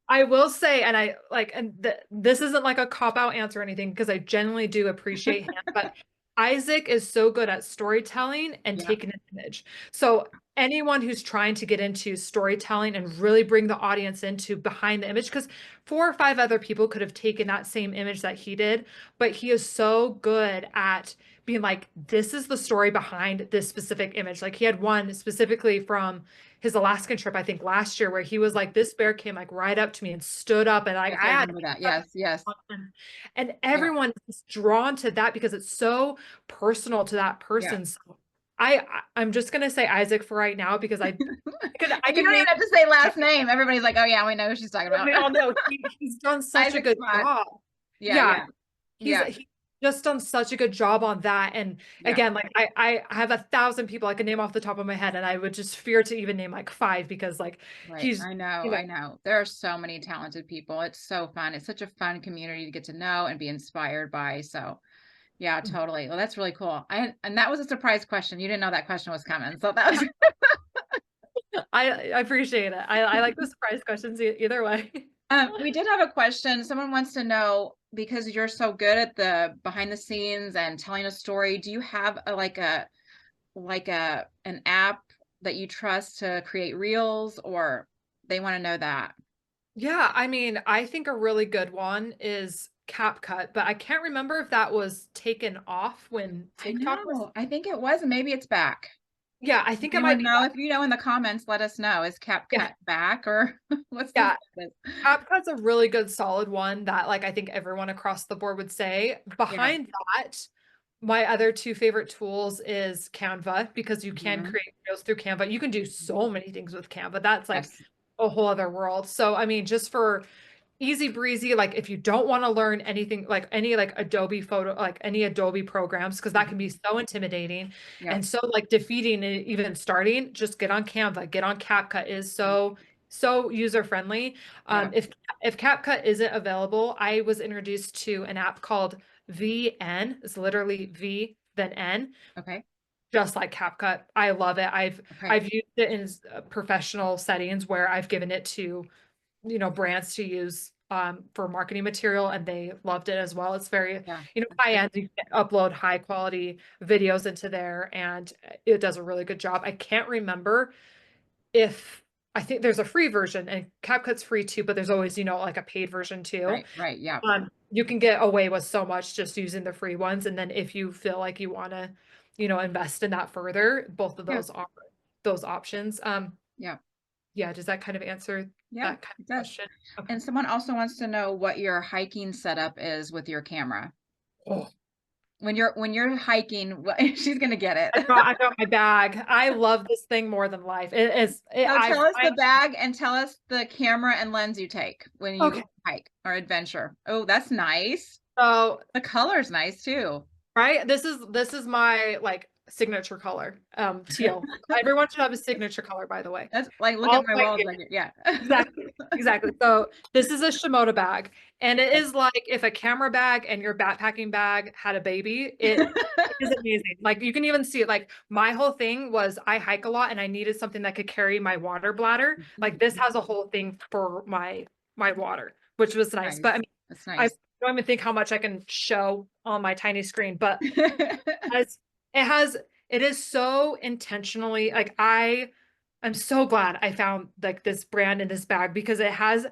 S2: I will say, and I like, and this isn't like a cop out answer or anything because I genuinely do appreciate him, but Isaac is so good at storytelling and
S1: Yeah.
S2: taking an image. So anyone who's trying to get into storytelling and really bring the audience into behind the image, because 4 or 5 other people could have taken that same image that he did, but he is so good at being like, this is the story behind this specific image. Like he had one specifically from his Alaskan trip, I think last year, where he was like, this bear came like right up to me and stood up, and like
S1: Yes,
S2: I
S1: I
S2: had
S1: remember that. Yes, yes.
S2: and
S1: Yeah.
S2: everyone is drawn to that because it's so personal to that
S1: Yeah.
S2: person. So I'm just gonna say Isaac for right now because I
S1: And you
S2: could
S1: don't
S2: name
S1: even have to say last name. Everybody's like, oh yeah, we know who she's talking about.
S2: we all know he's done such a
S1: Isaac
S2: good
S1: Spot.
S2: job.
S1: Yeah,
S2: Yeah,
S1: yeah,
S2: he's
S1: yeah,
S2: he's just done such a good job on that. And
S1: yeah.
S2: again, like I have 1,000 people I can name off the top of my head, and I would just fear to even name like 5 because like
S1: Right.
S2: he's
S1: I know,
S2: you know
S1: I know. There are so many talented people. It's so fun. It's such a fun community to get to know and be inspired by. So yeah, totally. Well, that's really cool. And that was a surprise question. You didn't know that question was coming. So that was
S2: I appreciate it. I like the surprise questions either way.
S1: we did have a question. Someone wants to know because you're so good at the behind the scenes and telling a story, do you have like a an app that you trust to create reels or they want to know that?
S2: Yeah, I mean, I think a really good one is CapCut, but I can't remember if that was taken off when
S1: I
S2: TikTok was.
S1: know. I think it was, and maybe it's back.
S2: Yeah, I
S1: Does
S2: think it might
S1: anyone
S2: be
S1: know?
S2: back.
S1: If you know in the comments, let us know. Is
S2: Yeah,
S1: CapCut back or what's the
S2: yeah.
S1: status?
S2: CapCut's a really good solid one that like I think everyone across the board would say.
S1: Yeah.
S2: Behind that, my other 2 favorite tools is Canva because you can
S1: Mhm.
S2: create videos through Canva. You can do so many things with Canva. That's like
S1: Yes.
S2: a whole other world. So I mean, just for easy breezy, like if you don't want to learn anything like any like Adobe photo, like any Adobe programs, because that can
S1: Mhm.
S2: be so intimidating
S1: Yep.
S2: and so like defeating even starting, just get on Canva, get on CapCut is
S1: Yep.
S2: so so user friendly.
S1: Yeah.
S2: If CapCut isn't available, I was introduced to an app called VN. It's literally V then N,
S1: Okay.
S2: just like CapCut. I love it.
S1: Okay.
S2: I've used it in professional settings where I've given it to, brands to use for marketing material, and they loved it as well. It's very,
S1: Yeah. That's
S2: high
S1: good.
S2: end. You can upload high quality videos into there, and it does a really good job. I can't remember if I think there's a free version, and CapCut's free too, but there's always, like a paid version too.
S1: Right. Right. Yeah.
S2: You can get away with so much just using the free ones. And then if you feel like you want to, invest in that further, both of
S1: Yeah.
S2: those are those options.
S1: Yeah.
S2: Yeah, does that kind of answer
S1: Yeah.
S2: that kind
S1: It
S2: of
S1: does.
S2: question? Okay.
S1: And someone also wants to know what your hiking setup is with your camera.
S2: Oh,
S1: When you're hiking, she's gonna get
S2: I
S1: it.
S2: got I got my bag. I love this thing more than life. It is
S1: So tell us
S2: I
S1: the bag and tell us the camera and lens you take when you
S2: okay.
S1: hike or adventure. Oh, that's nice.
S2: So
S1: The color's nice too.
S2: right, this is my like signature color. Teal. Everyone should have a signature color, by the way.
S1: That's like, look at
S2: All
S1: my
S2: my
S1: walls
S2: gear.
S1: right here. Yeah.
S2: Exactly. Exactly. So this is a Shimoda bag, and it is like if a camera bag and your backpacking bag had a baby. It is amazing. Like you can even see it. Like my whole thing was I hike a lot and I needed something that could carry my water bladder. Like this has a whole thing for my water, which was nice. But I
S1: Nice.
S2: mean,
S1: That's
S2: I
S1: nice.
S2: don't even think how much I can show on my tiny screen, but has it has it is so intentionally like I'm so glad I found like this brand in this bag because it has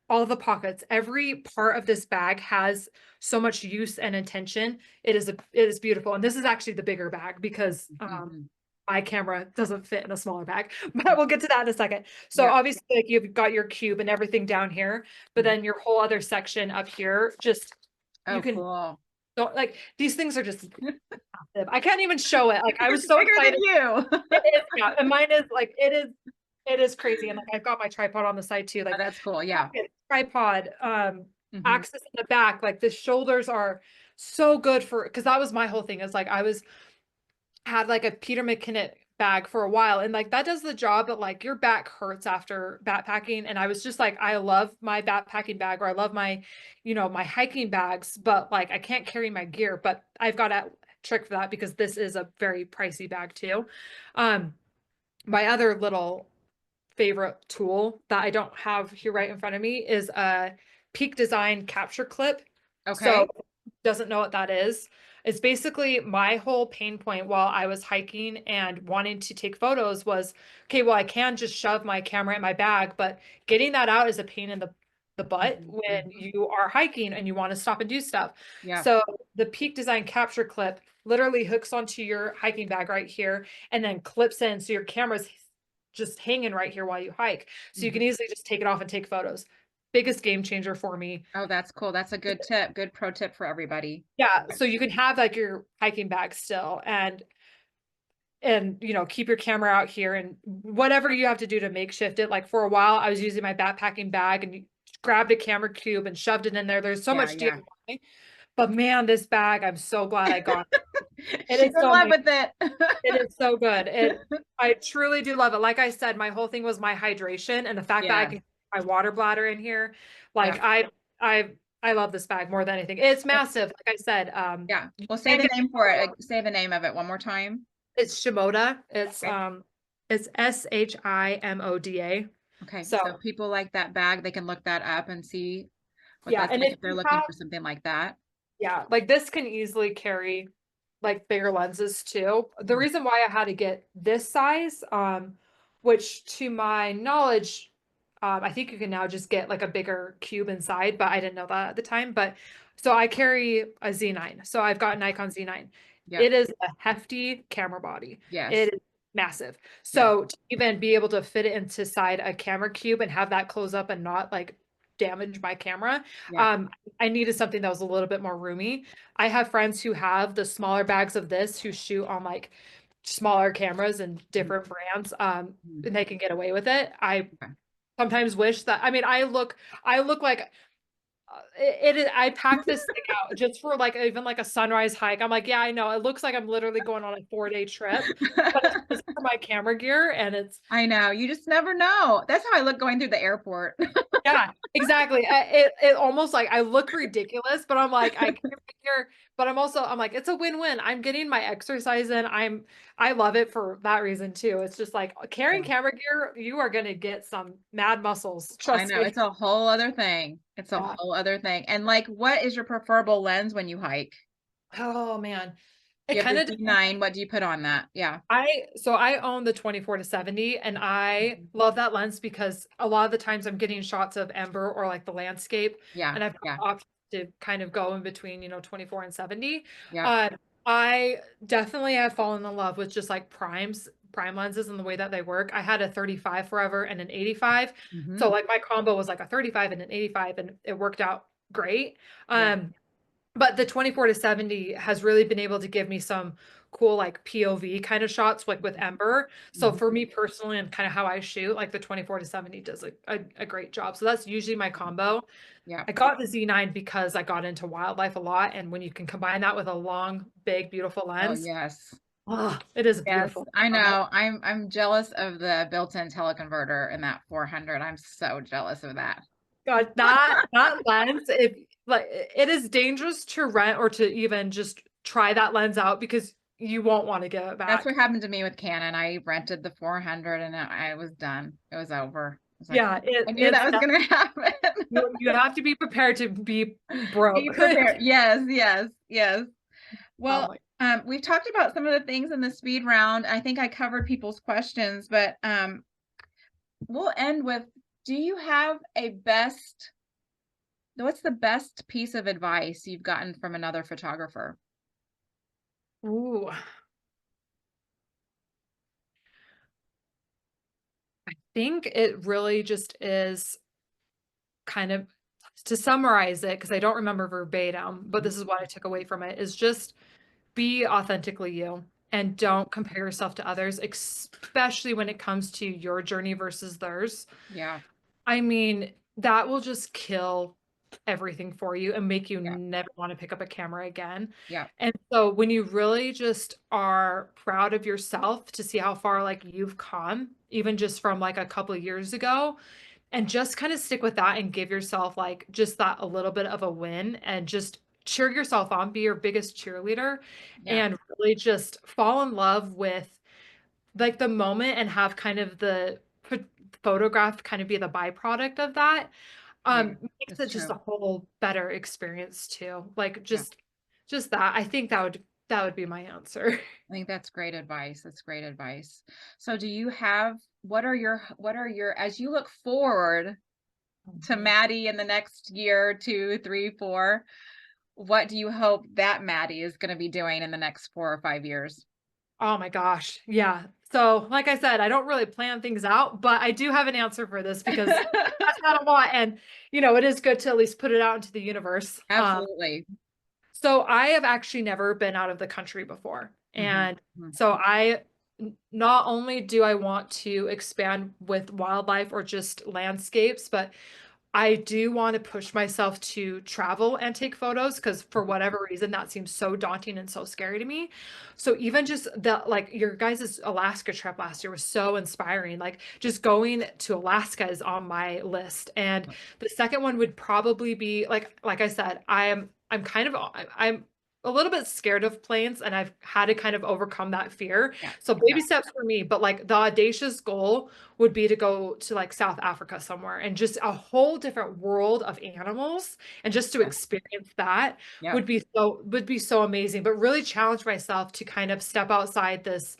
S2: all the pockets. Every part of this bag has so much use and intention. It is beautiful. And this is actually the bigger bag because
S1: Mhm.
S2: my camera doesn't fit in a smaller bag, but we'll get to that in a second. So
S1: Yeah.
S2: obviously like you've got your cube and everything down here, but
S1: Mhm.
S2: then your whole other section up here, just you
S1: Oh,
S2: can
S1: cool.
S2: don't like these things are just massive. I can't even show it. Like I was
S1: It's
S2: so
S1: bigger than
S2: excited.
S1: you.
S2: It is, yeah. And mine is like it is crazy. And like I've got my tripod on the side too.
S1: Oh,
S2: Like
S1: that's cool. Yeah.
S2: tripod,
S1: Mhm.
S2: axis in the back. Like the shoulders are so good for because that was my whole thing. Is like I was had like a Peter McKinnon bag for a while and like that does the job, but like your back hurts after backpacking. And I was just like, I love my backpacking bag or I love my, my hiking bags, but like I can't carry my gear. But I've got a trick for that because this is a very pricey bag too. Um, my other little favorite tool that I don't have here right in front of me is a Peak Design capture clip. So
S1: Okay.
S2: doesn't know what that is. It's basically my whole pain point while I was hiking and wanting to take photos was, okay, well, I can just shove my camera in my bag, but getting that out is a pain in the butt
S1: Mhm.
S2: when
S1: Mhm.
S2: you are hiking and you want to stop and do stuff.
S1: Yeah.
S2: So the Peak Design capture clip literally hooks onto your hiking bag right here and then clips in. So your camera's just hanging right here while you hike. So you can
S1: Mhm.
S2: easily just take it off and take photos. Biggest game changer for me.
S1: Oh, that's cool. That's a good tip. Good pro tip for everybody.
S2: Yeah, so you can have like your hiking bag still and keep your camera out here and whatever you have to do to makeshift it. Like for a while I was using my backpacking bag and you grabbed a camera cube and shoved it in there. There's so
S1: Yeah.
S2: much
S1: Yeah.
S2: DIY. But man, this bag, I'm so glad I got it. It
S1: She's
S2: is
S1: in
S2: so
S1: love
S2: nice.
S1: with it.
S2: It is so good. I truly do love it. Like I said, my whole thing was my hydration and the fact that I
S1: Yeah.
S2: can my water bladder in here.
S1: Yeah.
S2: Like I I love this bag more than anything. It's massive. Like I said,
S1: Yeah.
S2: you
S1: Well, say
S2: can't
S1: the
S2: get
S1: name for it. Say the name of it one more time.
S2: it's Shimoda. It's
S1: Okay.
S2: it's Shimoda.
S1: Okay.
S2: So
S1: So people like that bag, they can look that up and see what
S2: yeah,
S1: that's
S2: and
S1: like
S2: if
S1: if they're
S2: you
S1: looking
S2: have
S1: for something like that.
S2: yeah, like this can easily carry like bigger lenses too. The
S1: Mhm.
S2: reason why I had to get this size, which to my knowledge, I think you can now just get like a bigger cube inside, but I didn't know that at the time. But so I carry a Z9. So I've got an Nikon Z9.
S1: Yep.
S2: It is a hefty camera body.
S1: Yes.
S2: It is massive.
S1: Yes.
S2: So to even be able to fit it inside a camera cube and have that close up and not like damage my camera,
S1: Yeah.
S2: um, I needed something that was a little bit more roomy. I have friends who have the smaller bags of this who shoot on like smaller cameras and
S1: Mhm.
S2: different brands,
S1: Mhm.
S2: and they can get away with it. I
S1: Okay.
S2: sometimes wish that, I mean, I look like I packed this thing out just for like even like a sunrise hike. I'm like, yeah, I know. It looks like I'm literally going on a 4-day trip, but it's just for my camera gear and it's
S1: I know. You just never know. That's how I look going through the airport.
S2: yeah, exactly. It almost like I look ridiculous, but I'm like I can't figure, but I'm like it's a win-win. I'm getting my exercise in. I love it for that reason too. It's just like carrying
S1: Yeah.
S2: camera gear, you are gonna get some mad muscles.
S1: I
S2: Trust
S1: know.
S2: me.
S1: It's a whole other thing. It's a
S2: Yeah.
S1: whole other thing. And like, what is your preferable lens when you hike?
S2: Oh man. It
S1: You have
S2: kind
S1: the
S2: of
S1: Z9. What do you put on that? Yeah.
S2: I own the 24 to 70 and I
S1: Mhm.
S2: love that lens because a lot of the times I'm getting shots of Ember or like the landscape
S1: Yeah.
S2: and I've got
S1: Yeah.
S2: options to kind of go in between, 24 and 70.
S1: Yeah.
S2: Uh, I definitely have fallen in love with just like prime lenses and the way that they work. I had a 35 forever and an 85. So
S1: Hmm.
S2: like my combo was like a 35 and an 85 and it worked out great.
S1: Yeah.
S2: But the 24 to 70 has really been able to give me some cool like POV kind of shots like with Ember. So
S1: Hmm.
S2: for me personally and kind of how I shoot, like the 24 to 70 does a great job. So that's usually my combo.
S1: Yeah.
S2: I got the Z9 because I got into wildlife a lot. And when you can combine that with a long, big, beautiful
S1: Oh,
S2: lens,
S1: yes.
S2: oh, it is
S1: Yes,
S2: beautiful.
S1: I
S2: Love it.
S1: know. I'm jealous of the built-in teleconverter in that 400. I'm so jealous of that.
S2: God, that lens, if like it is dangerous to rent or to even just try that lens out because you won't want to give it
S1: That's what
S2: back.
S1: happened to me with Canon. I rented the 400 and I was done. It was over. I was like,
S2: Yeah,
S1: I knew
S2: it's
S1: that was going to happen.
S2: you have to be prepared to be
S1: Be
S2: broke.
S1: prepared. Yes, yes, yes.
S2: Oh
S1: Well,
S2: my,
S1: we've talked about some of the things in the speed round. I think I covered people's questions, but we'll end with, do you have a what's the best piece of advice you've gotten from another photographer?
S2: ooh, I think it really just is kind of to summarize it because I don't remember verbatim, but
S1: Mhm.
S2: this is what I took away from it is just be authentically you and don't compare yourself to others, especially when it comes to your journey versus theirs.
S1: Yeah,
S2: I mean, that will just kill everything for you and make you
S1: yeah,
S2: never want to pick up a camera again.
S1: yeah,
S2: And so when you really just are proud of yourself to see how far like you've come, even just from like a couple of years ago, and just kind of stick with that and give yourself like just that a little bit of a win and just cheer yourself on, be your biggest cheerleader
S1: yeah,
S2: and really just fall in love with like the moment and have kind of the photograph kind of be the byproduct of that
S1: yeah.
S2: makes
S1: That's
S2: it just a
S1: true.
S2: whole better experience too. Like
S1: Yeah.
S2: just that. I think that would be my answer.
S1: I think that's great advice. That's great advice. So do you have, what are your, as you look forward to
S2: Mhm.
S1: Maddie in the next year, two, three, four, what do you hope that Maddie is going to be doing in the next 4 or 5 years?
S2: Oh my gosh. Yeah. So, like I said, I don't really plan things out, but I do have an answer for this because that's not a lot. And, it is good to at least put it out into the universe.
S1: Absolutely.
S2: So I have actually never been out of the country before.
S1: Hmm.
S2: And so not only do I want to expand with wildlife or just landscapes, but I do want to push myself to travel and take photos because for whatever reason that seems so daunting and so scary to me. So even just the like your guys' Alaska trip last year was so inspiring. Like just going to Alaska is on my list. And the second one would probably be like I said, I'm kind of I'm a little bit scared of planes and I've had to kind of overcome that fear.
S1: Yeah.
S2: So
S1: Yeah.
S2: baby steps for me, but like the audacious goal would be to go to like South Africa somewhere and just a whole different world of animals and just to
S1: Yeah.
S2: experience that
S1: Yeah.
S2: would be so amazing, but really challenge myself to kind of step outside this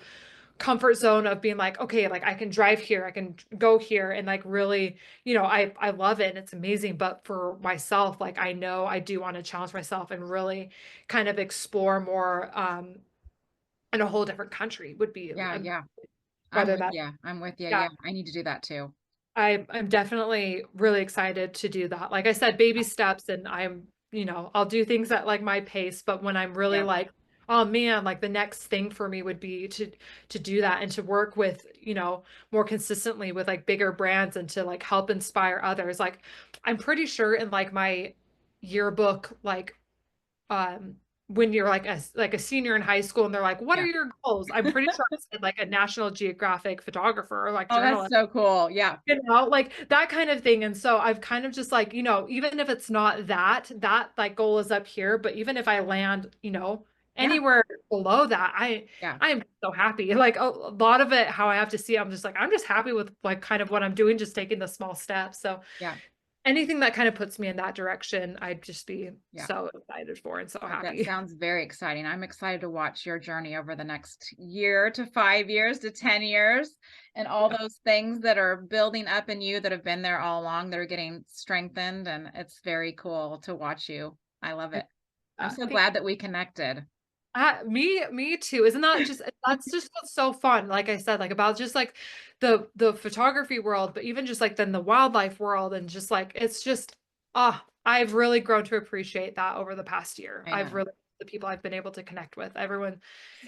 S2: comfort zone of being like, okay, like I can drive here, I can go here and like really, I love it and it's amazing, but for myself, like I know I do want to challenge myself and really kind of explore more in a whole different country would be
S1: Yeah. Yeah. I'm
S2: whether
S1: with
S2: that
S1: you. I'm with you.
S2: yeah
S1: Yeah. I need to do that too.
S2: I'm definitely really excited to do that. Like I said, baby steps, and I'll do things at like my pace, but when I'm really
S1: Yeah.
S2: like, oh man, like the next thing for me would be to do that and to work with, more consistently with like bigger brands and to like help inspire others. Like I'm pretty sure in like my yearbook, like, um, when you're like a senior in high school and they're like, what are
S1: Yeah.
S2: your goals? I'm pretty sure I said like a National Geographic photographer or like
S1: Oh, that's
S2: journalist,
S1: so cool. Yeah.
S2: like that kind of thing. And so I've kind of just like, even if it's not that like goal is up here, but even if I land,
S1: Yeah.
S2: anywhere below that,
S1: Yeah.
S2: I'm so happy. Like a lot of it, how I have to see, I'm just like, I'm just happy with like kind of what I'm doing, just taking the small steps. So
S1: Yeah.
S2: anything that kind of puts me in that direction, I'd just be
S1: Yeah.
S2: so excited for and so
S1: That
S2: happy.
S1: sounds very exciting. I'm excited to watch your journey over the next year to 5 years to 10 years and all
S2: Yeah.
S1: those things that are building up in you that have been there all along that are getting strengthened. And it's very cool to watch you. I love it. I'm so
S2: Thank
S1: glad that we connected.
S2: Me too. Isn't that just that's just what's so fun, like I said, like about just like the photography world, but even just like then the wildlife world and just like it's just I've really grown to appreciate that over the past year.
S1: I
S2: I've
S1: know.
S2: really the people I've been able to connect with. Everyone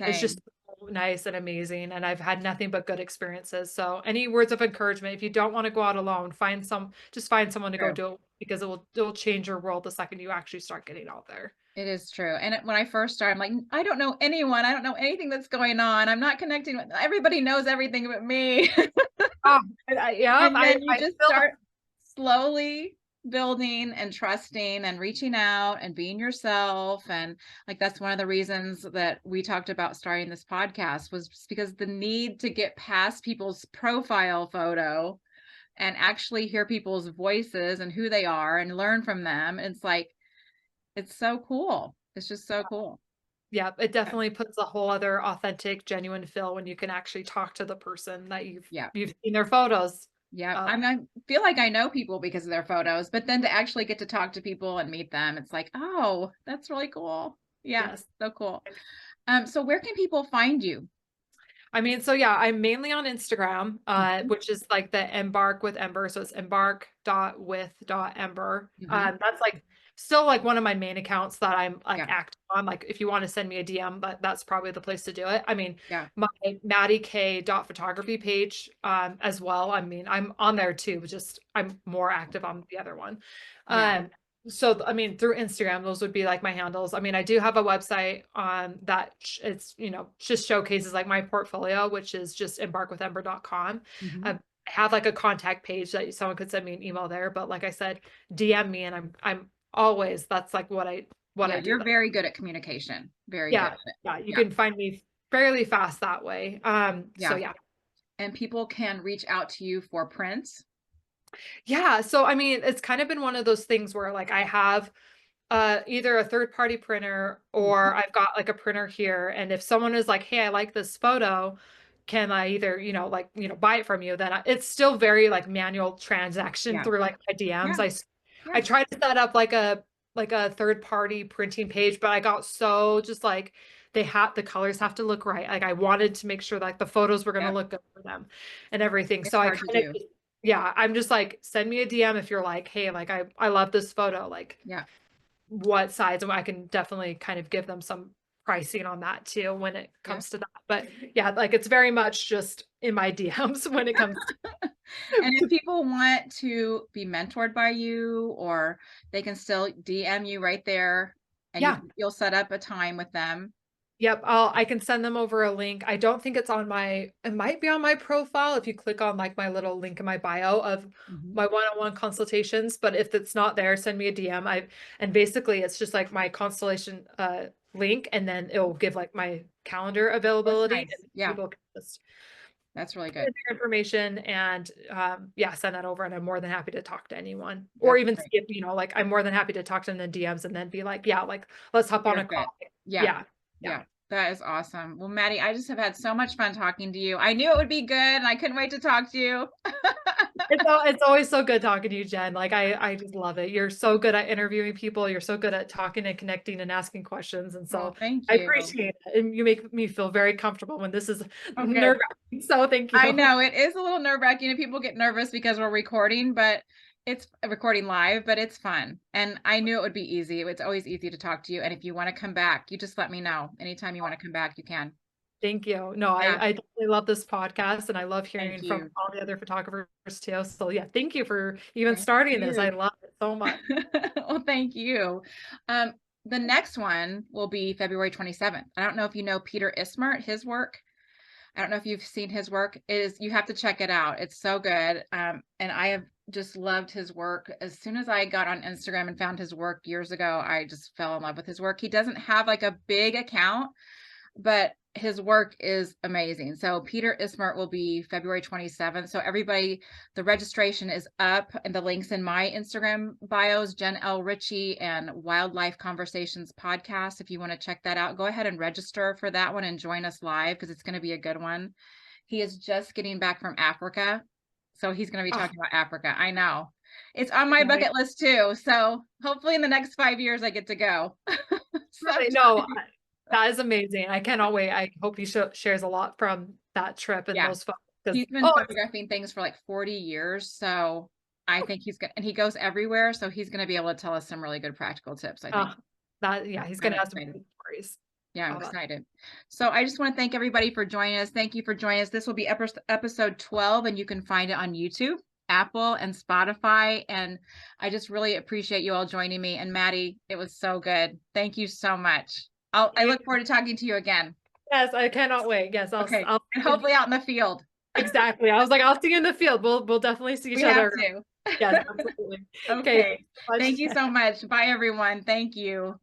S2: is just
S1: Same.
S2: so nice and amazing and I've had nothing but good experiences. So any words of encouragement, if you don't want to go out alone, find someone to go
S1: True.
S2: do it because it will change your world the second you actually start getting out there.
S1: It is true. And when I first started, I'm like, I don't know anyone. I don't know anything that's going on. I'm not connecting with everybody knows everything but me.
S2: Oh, yeah,
S1: And then you
S2: I
S1: just
S2: feel that.
S1: start slowly building and trusting and reaching out and being yourself. And like that's one of the reasons that we talked about starting this podcast was just because the need to get past people's profile photo and actually hear people's voices and who they are and learn from them. It's like it's so cool. It's just so cool.
S2: Yeah, it definitely puts a whole other authentic, genuine feel when you can actually talk to the person that you've
S1: Yeah.
S2: you've seen their photos
S1: Yeah.
S2: of.
S1: I feel like I know people because of their photos, but then to actually get to talk to people and meet them, it's like, oh, that's really cool. Yeah.
S2: Yes.
S1: So cool. So where can people find you?
S2: I mean, so yeah, I'm mainly on Instagram,
S1: Mhm.
S2: which is like the Embark with Ember. So it's embark.with.ember.
S1: Mhm.
S2: That's like still like one of my main accounts that I'm like
S1: Yeah.
S2: active on. Like if you want to send me a DM, but that's probably the place to do it. I mean,
S1: Yeah.
S2: my Maddie K photography page as well. I mean, I'm on there too, but just I'm more active on the other one.
S1: Yeah.
S2: Um, so I mean, through Instagram, those would be like my handles. I mean, I do have a website that it's, just showcases like my portfolio, which is just embarkwithember.com.
S1: Mhm.
S2: I have like a contact page that someone could send me an email there, but like I said, DM me and I'm always that's like what I
S1: Yeah.
S2: do.
S1: You're very good at communication. Very good
S2: Yeah,
S1: at it.
S2: yeah, you
S1: Yeah.
S2: can find me fairly fast that way. So
S1: Yeah.
S2: yeah.
S1: And people can reach out to you for prints.
S2: Yeah, so I mean, it's kind of been one of those things where like I have either a third party printer
S1: Mhm.
S2: or I've got like a printer here. And if someone is like, hey, I like this photo, can I either, buy it from you? Then it's still very like manual transaction
S1: Yeah.
S2: through like my DMs.
S1: Yeah.
S2: I
S1: Yeah.
S2: tried to set up like a third party printing page, but I got so just like the colors have to look right. Like I wanted to make sure like the photos were going to
S1: Yeah.
S2: look good for them and everything.
S1: It's
S2: So I
S1: hard to
S2: kind
S1: do.
S2: of yeah, I'm just like, send me a DM if you're like, hey, like I love this photo. Like
S1: Yeah.
S2: what size, and I can definitely kind of give them some pricing on that too when it
S1: Yeah.
S2: comes to that. But yeah, like it's very much just in my DMs when it comes to
S1: And if people want to be mentored by you, or they can still DM you right there, and
S2: yeah.
S1: you'll set up a time with them.
S2: Yep, I can send them over a link. I don't think it's on it might be on my profile if you click on like my little link in my bio of
S1: Mhm.
S2: my one-on-one consultations, but if it's not there, send me a DM. And basically it's just like my constellation link and then it'll give like my calendar
S1: That's
S2: availability
S1: nice.
S2: and
S1: Yeah,
S2: people can just
S1: that's really good.
S2: send their information and yeah, send that over and I'm more than happy to talk to anyone. Or
S1: That's
S2: even see
S1: great.
S2: if, like I'm more than happy to talk to them in the DMs and then be like, yeah, like let's hop on
S1: You're
S2: a call.
S1: good. Yeah,
S2: Yeah. Yeah.
S1: yeah. That is awesome. Well, Maddie, I just have had so much fun talking to you. I knew it would be good, and I couldn't wait to talk to you.
S2: It's always so good talking to you, Jen. Like I just love it. You're so good at interviewing people. You're so good at talking and connecting and asking questions. And
S1: Well,
S2: so
S1: thank
S2: I
S1: you.
S2: appreciate it. And you make me feel very comfortable when this is
S1: Oh, good.
S2: nerve-wracking. So thank
S1: I
S2: you.
S1: know it is a little nerve-wracking and people get nervous because we're recording, but it's recording live, but it's fun. And I knew it would be easy. It's always easy to talk to you. And if you want to come back, you just let me know. Anytime you want to come back, you can.
S2: Thank you. No,
S1: Yeah.
S2: I definitely love this podcast and I love
S1: Thank
S2: hearing from
S1: you.
S2: all the other photographers too. So yeah, thank you for even
S1: Thank
S2: starting this. I
S1: you.
S2: love it. so much.
S1: Well, thank you. Um, the next one will be February 27th. I don't know if you know Peter Ismert, his work. I don't know if you've seen his work. You have to check it out. It's so good. And I have just loved his work. As soon as I got on Instagram and found his work years ago, I just fell in love with his work. He doesn't have like a big account, but his work is amazing. So Peter Ismert will be February 27th. So everybody, the registration is up and the links in my Instagram bios, Jen L. Ritchie and Wildlife Conversations podcast. If you want to check that out, go ahead and register for that one and join us live because it's going to be a good one. He is just getting back from Africa. So he's going to be talking about Africa. I know. It's on my bucket list too. So hopefully in the next 5 years, I get to go.
S2: I know. That is amazing. I cannot wait. I hope he shares a lot from that trip and those photos.
S1: He's been photographing things for like 40 years. So I think he's good. And he goes everywhere. So he's going to be able to tell us some really good practical tips, I think.
S2: He's going to have some good stories.
S1: Yeah, I'm excited. So I just want to thank everybody for joining us. Thank you for joining us. This will be episode 12, and you can find it on YouTube, Apple, and Spotify. And I just really appreciate you all joining me. And Maddie, it was so good. Thank you so much. I look forward to talking to you again.
S2: Yes, I cannot wait. Yes, I'll
S1: and hopefully out in the field.
S2: Exactly. I was like, I'll see you in the field. We'll definitely see each other.
S1: Have to.
S2: Yes, absolutely.
S1: Okay. Thank you so much. Bye, everyone. Thank you.